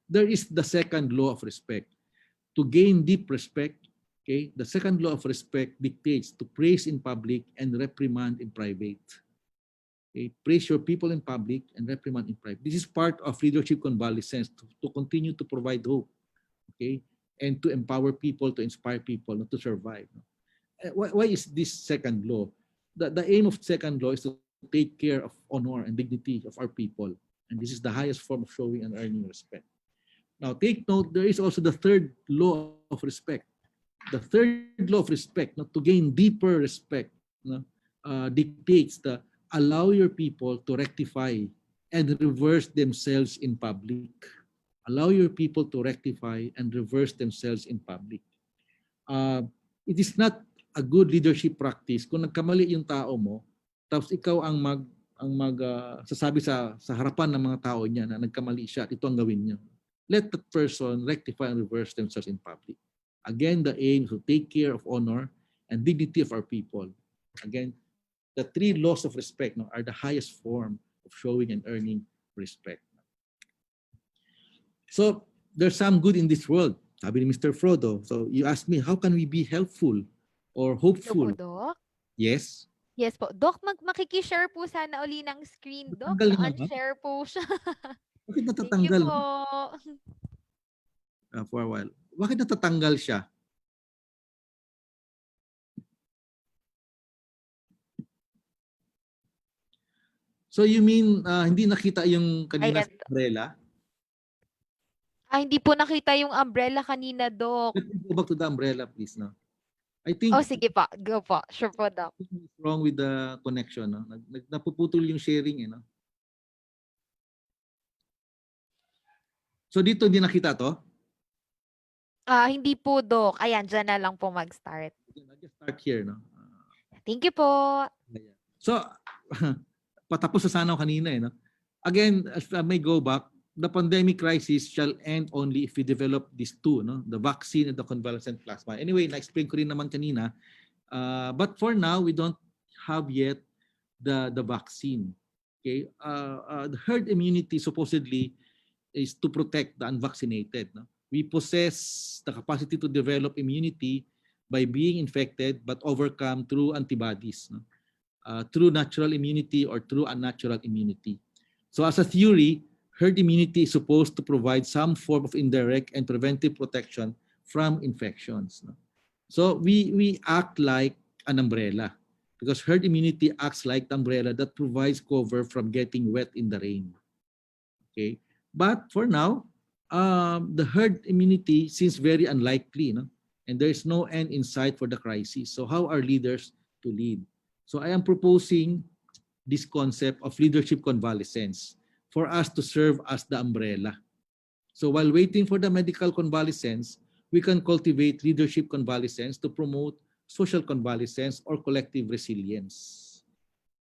There is the second law of respect. To gain deep respect, okay, the second law of respect dictates to praise in public and reprimand in private. Okay, praise your people in public and reprimand in private. This is part of leadership convalescence to continue to provide hope, okay, and to empower people, to inspire people, not to survive. Why is this second law? The aim of second law is to take care of honor and dignity of our people. And this is the highest form of showing and earning respect. Now, take note, there is also the third law of respect. The third law of respect, to gain deeper respect, dictates the allow your people to rectify and reverse themselves in public. Allow your people to rectify and reverse themselves in public. It is not a good leadership practice kung nagkamali yung tao mo, tapos ikaw ang sasabi sa harapan ng mga tao niya na nagkamali siya, ito ang gawin niya. Let that person rectify and reverse themselves in public. Again, the aim is to take care of honor and dignity of our people. Again, the three laws of respect are the highest form of showing and earning respect. So, there's some good in this world, sabi ni Mr. Frodo. So, you asked me, how can we be helpful or hopeful? Hello po, Doc. Yes? Yes po. Doc, makikishare po sana uli ng screen, Doc. Natanggal na nga ba? Na-unshare po siya. Bakit Thank you natatanggal? po. For a while. Bakit natatanggal siya? So you mean hindi nakita yung kanina Ayan. sa umbrella? Hindi po nakita yung umbrella kanina, Doc. Let me go back to the umbrella, please. No? I think Sige po. Go po. Sure po, Doc. what's wrong with the connection. No? Napuputol yung sharing. No? So dito hindi nakita to? Hindi po, Doc. Ayan, dyan na lang po mag-start. I'll just start here. No? Thank you po. So, patapos na sana ako kanina. No? Again, if I may go back, the pandemic crisis shall end only if we develop these two, no? The vaccine and the convalescent plasma. Anyway, na-explain ko rin naman kanina. But for now, we don't have yet the vaccine. Okay? The herd immunity supposedly is to protect the unvaccinated. No? We possess the capacity to develop immunity by being infected but overcome through antibodies. No? through natural immunity or through unnatural immunity. So as a theory, herd immunity is supposed to provide some form of indirect and preventive protection from infections. No? So we act like an umbrella because herd immunity acts like the umbrella that provides cover from getting wet in the rain. Okay, but for now, the herd immunity seems very unlikely, no? And there is no end in sight for the crisis. So how are leaders to lead? So I am proposing this concept of leadership convalescence for us to serve as the umbrella. So while waiting for the medical convalescence, we can cultivate leadership convalescence to promote social convalescence or collective resilience.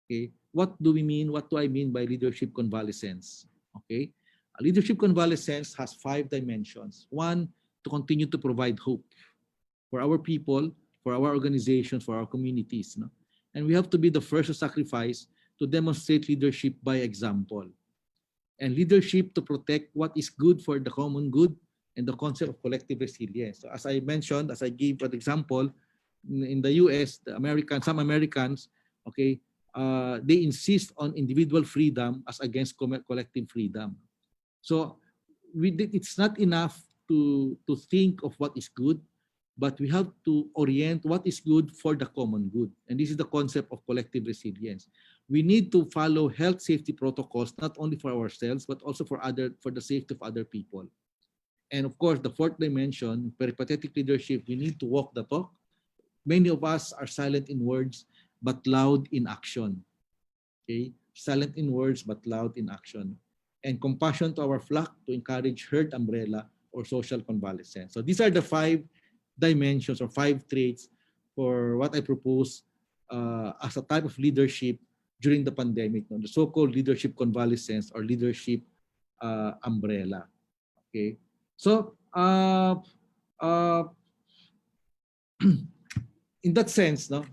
Okay, what do we mean? What do I mean by leadership convalescence? Okay, leadership convalescence has 5 dimensions. One, to continue to provide hope for our people, for our organizations, for our communities. No? And we have to be the first to sacrifice to demonstrate leadership by example. And leadership to protect what is good for the common good and the concept of collective resilience. So as I mentioned, as I gave an example, in the US, some Americans, okay, they insist on individual freedom as against collective freedom. So it's not enough to think of what is good, but we have to orient what is good for the common good. And this is the concept of collective resilience. We need to follow health safety protocols, not only for ourselves, but also for the safety of other people. And of course, the fourth dimension, peripatetic leadership, we need to walk the talk. Many of us are silent in words, but loud in action. Okay? Silent in words, but loud in action. And compassion to our flock to encourage herd umbrella or social convalescence. So these are the 5 dimensions or 5 traits for what I propose as a type of leadership during the pandemic, no? The so-called leadership convalescence or leadership umbrella. Okay, so uh, in that sense, no,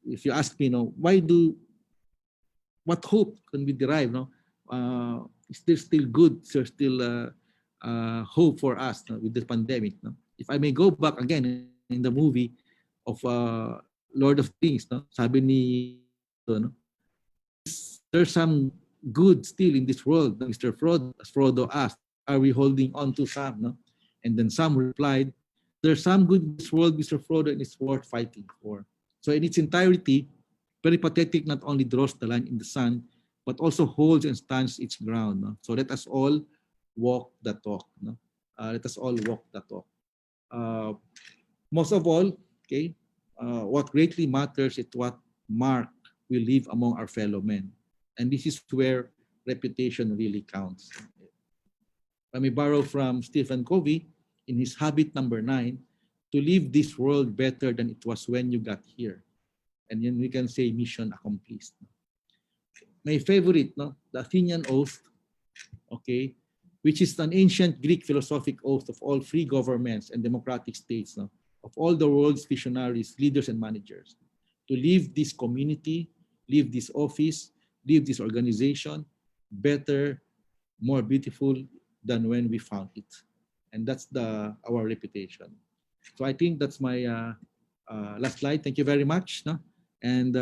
if you ask me, no, what hope can be derived, no, is there still good? Is there still hope for us, no, with the pandemic? No, if I may go back again in the movie of Lord of Things, no, sabi ni, no, there's some good still in this world. Mr. Frodo, as Frodo asked, are we holding on to some? No? And then Sam replied, there's some good in this world, Mr. Frodo, and it's worth fighting for. So in its entirety, Peripatetic not only draws the line in the sand, but also holds and stands its ground. No? So let us all walk the talk. No? Let us all walk the talk. Most of all, okay, what greatly matters is what mark we leave among our fellow men. And this is where reputation really counts. Let me borrow from Stephen Covey in his habit number 9, to leave this world better than it was when you got here. And then we can say mission accomplished. My favorite, no, the Athenian oath, okay, which is an ancient Greek philosophic oath of all free governments and democratic states, no, of all the world's visionaries, leaders, and managers, to leave this community, leave this office, leave this organization better, more beautiful than when we found it. And that's our reputation. So I think that's my last slide. Thank you very much. No? And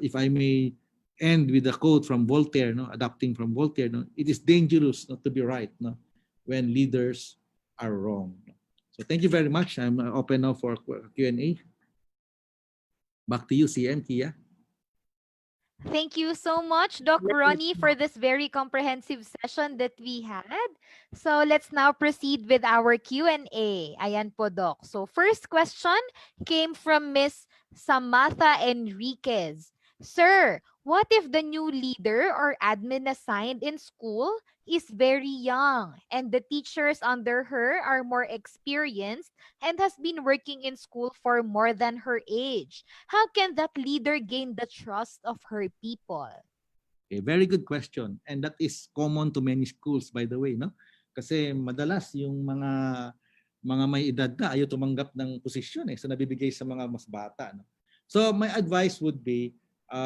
if I may end with a quote from Voltaire, no? Adapting from Voltaire, no? It is dangerous not to be right, no? When leaders are wrong. So thank you very much. I'm open now for Q&A. Back to you, CM, Kia. Thank you so much, Doc Ronnie, for this very comprehensive session that we had. So let's now proceed with our Q&A. Ayan po, Doc. So first question came from Miss Samantha Enriquez. Sir, what if the new leader or admin assigned in school is very young and the teachers under her are more experienced and has been working in school for more than her age? How can that leader gain the trust of her people? Okay, very good question. And that is common to many schools, by the way, no? Kasi madalas yung mga may edad na ayaw tumanggap ng posisyon so nabibigay sa mga mas bata, no? So my advice would be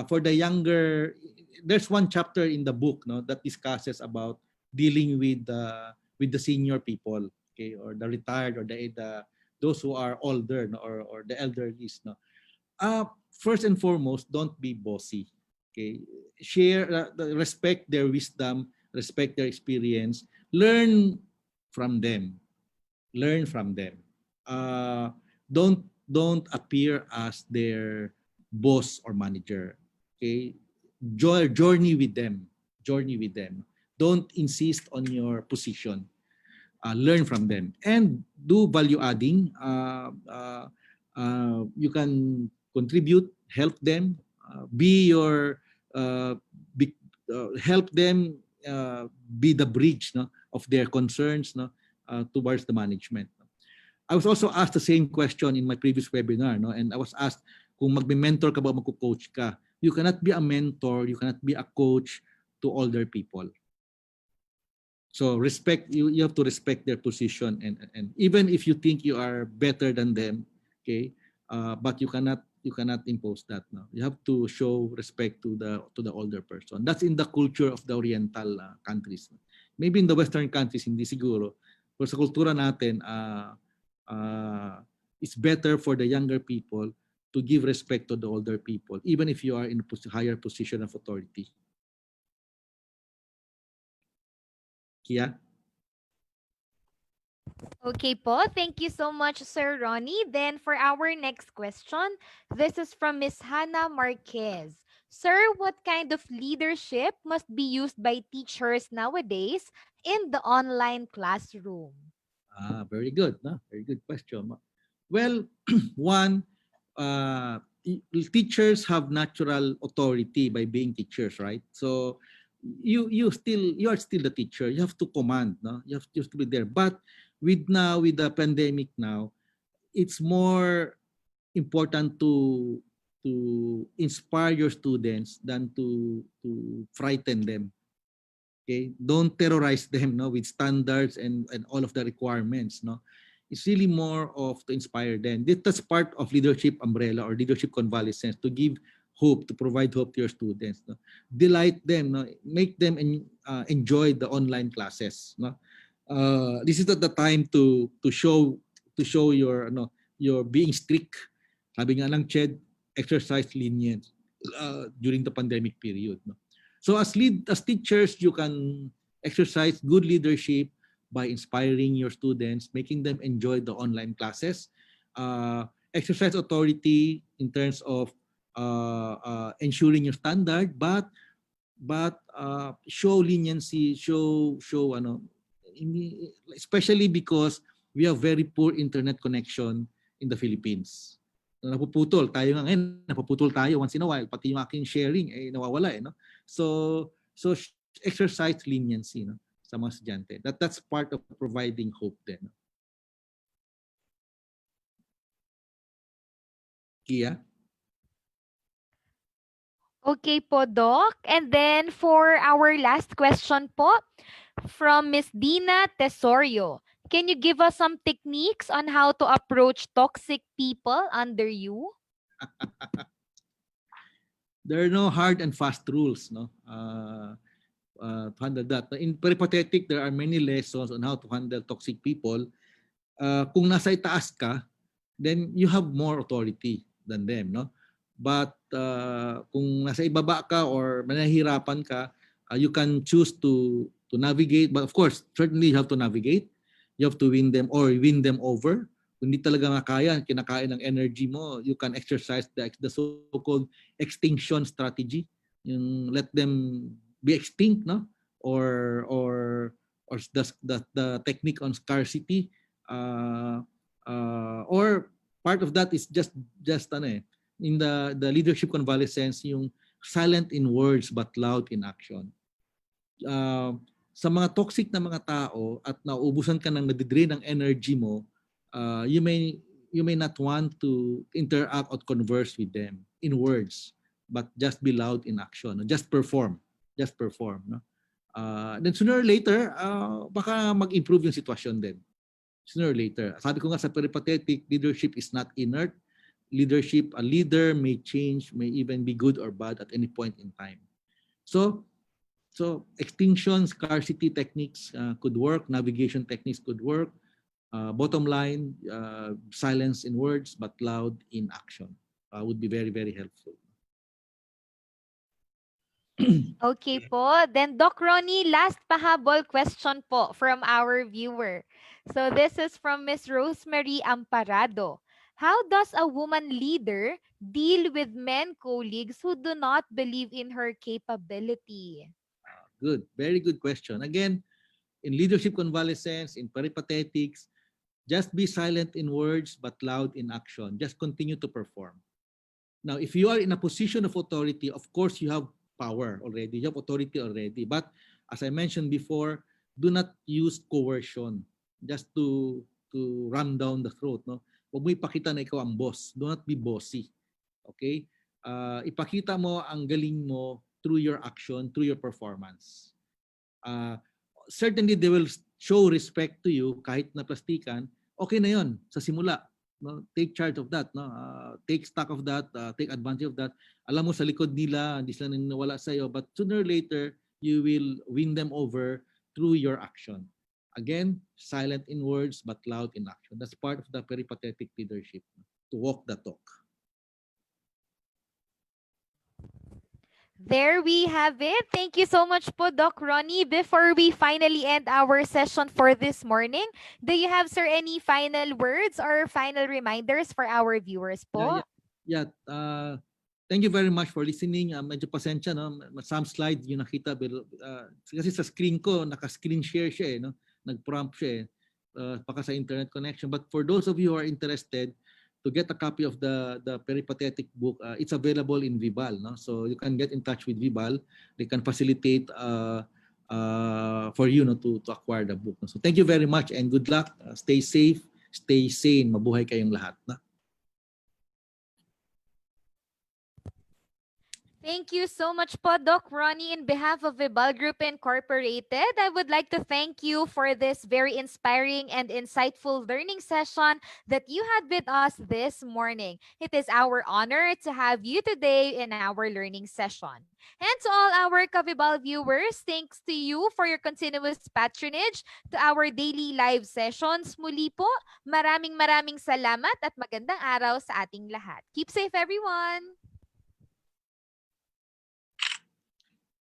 for the younger, there's one chapter in the book, no, that discusses about dealing with the senior people, okay, or the retired or the those who are older, no, or the elderly, no. first and foremost, don't be bossy. Okay, share, respect their wisdom, respect their experience, learn from them, learn from them. Uh, don't appear as their boss or manager. Okay, journey with them, journey with them. Don't insist on your position. Learn from them and do value adding. You can contribute, help them, be your be, help them be the bridge, no, of their concerns, no, towards the management. I was also asked the same question in my previous webinar, no, and I was asked kung magme-mentor ka ba, magko-coach ka. You cannot be a mentor, you cannot be a coach to older people. So respect, you have to respect their position, and even if you think you are better than them, okay, but you cannot impose that. No, you have to show respect to the older person. That's in the culture of the Oriental countries. Maybe in the Western countries hindi siguro, pero sa kultura natin, it's better for the younger people to give respect to the older people, even if you are in a higher position of authority. Kia? Okay po, thank you so much, Sir Ronnie. Then for our next question, this is from Miss Hannah Marquez. Sir, what kind of leadership must be used by teachers nowadays in the online classroom? Very good. No? Very good question. Well, one, teachers have natural authority by being teachers, right? So you are still the teacher. You have to command. No, you have to be there. But with the pandemic now, it's more important to inspire your students than to frighten them. Okay, don't terrorize them, no, with standards and all of the requirements, no. It's really more of to inspire them. That's part of leadership umbrella or leadership convalescence, to give hope, to provide hope to your students, no. Delight them, no, make them enjoy the online classes, no. This is not the time to show your, no, your being strict. Sabi nga ng CHED, exercise lenient during the pandemic period, no. So as teachers, you can exercise good leadership by inspiring your students, making them enjoy the online classes. Exercise authority in terms of ensuring your standard, but show leniency, show especially because we have very poor internet connection in the Philippines. Napuputol tayo nga ngayon, napuputol tayo once in a while, pati yung aking sharing nawawala, no. So exercise leniency, no, sa mga estudyante. That's part of providing hope din. Kia? Okay po, Doc. And then for our last question po, from Miss Dina Tesorio. Can you give us some techniques on how to approach toxic people under you? There are no hard and fast rules, no, to handle that. In Peripatetic, there are many lessons on how to handle toxic people. Kung nasa itaas ka, then you have more authority than them, no. But kung nasa ibaba ka or manahirapan ka, you can choose to navigate. But of course, certainly you have to navigate. You have to win them or win them over. Kung hindi talaga makaya, kinakain ng energy mo, you can exercise the so-called extinction strategy. Yung let them be extinct, no? Or the technique on scarcity. Or part of that is just in the leadership convalescence, yung silent in words but loud in action. Sa mga toxic na mga tao at nauubusan ka ng nadidrain ng energy mo, you may not want to interact or converse with them in words, but just be loud in action. Just perform. No? Then sooner or later, baka mag-improve yung sitwasyon din. Sooner or later. Sabi ko nga sa Peripatetic, leadership is not inert. A leader may change, may even be good or bad at any point in time. So extinction, scarcity techniques could work. Navigation techniques could work. Bottom line, silence in words but loud in action. would be very, very helpful. Okay po. Then Doc Ronnie, last pahabol question po from our viewer. So this is from Miss Rosemary Amparado. How does a woman leader deal with men colleagues who do not believe in her capability? Good, very good question. Again, in leadership convalescence, in peripatetics, just be silent in words but loud in action. Just continue to perform. Now, if you are in a position of authority, of course you have power already, you have authority already. But as I mentioned before, do not use coercion just to ram down the throat. No? Huwag mo ipakita na ikaw ang boss. Do not be bossy. Okay? Ipakita mo ang galing mo through your action, through your performance. Certainly they will show respect to you kahit na plastikan. Okay na yon sa simula. No? Take charge of that. No? Take stock of that. Take advantage of that. Alam mo sa likod nila, hindi sila naniniwala sa iyo. But sooner or later, you will win them over through your action. Again, silent in words but loud in action. That's part of the peripatetic leadership. To walk the talk. There we have it. Thank you so much po, Doc Ronnie. Before we finally end our session for this morning, do you have, sir, any final words or final reminders for our viewers po? Yeah. Thank you very much for listening. Medyo pasensya, no? Some slides yung nakita, pero kasi sa screen ko, naka-screen share siya, no? Nag-prompt siya, baka sa internet connection. But for those of you who are interested, to get a copy of the peripatetic book, it's available in Vibal. No? So you can get in touch with Vibal. They can facilitate for you, no, to acquire the book. No? So thank you very much and good luck. Stay safe, stay sane. Mabuhay kayong lahat. No? Thank you so much po, Doc Ronnie. In behalf of Vibal Group Incorporated, I would like to thank you for this very inspiring and insightful learning session that you had with us this morning. It is our honor to have you today in our learning session. And to all our Kavibal viewers, thanks to you for your continuous patronage to our daily live sessions. Muli po, maraming salamat at magandang araw sa ating lahat. Keep safe, everyone!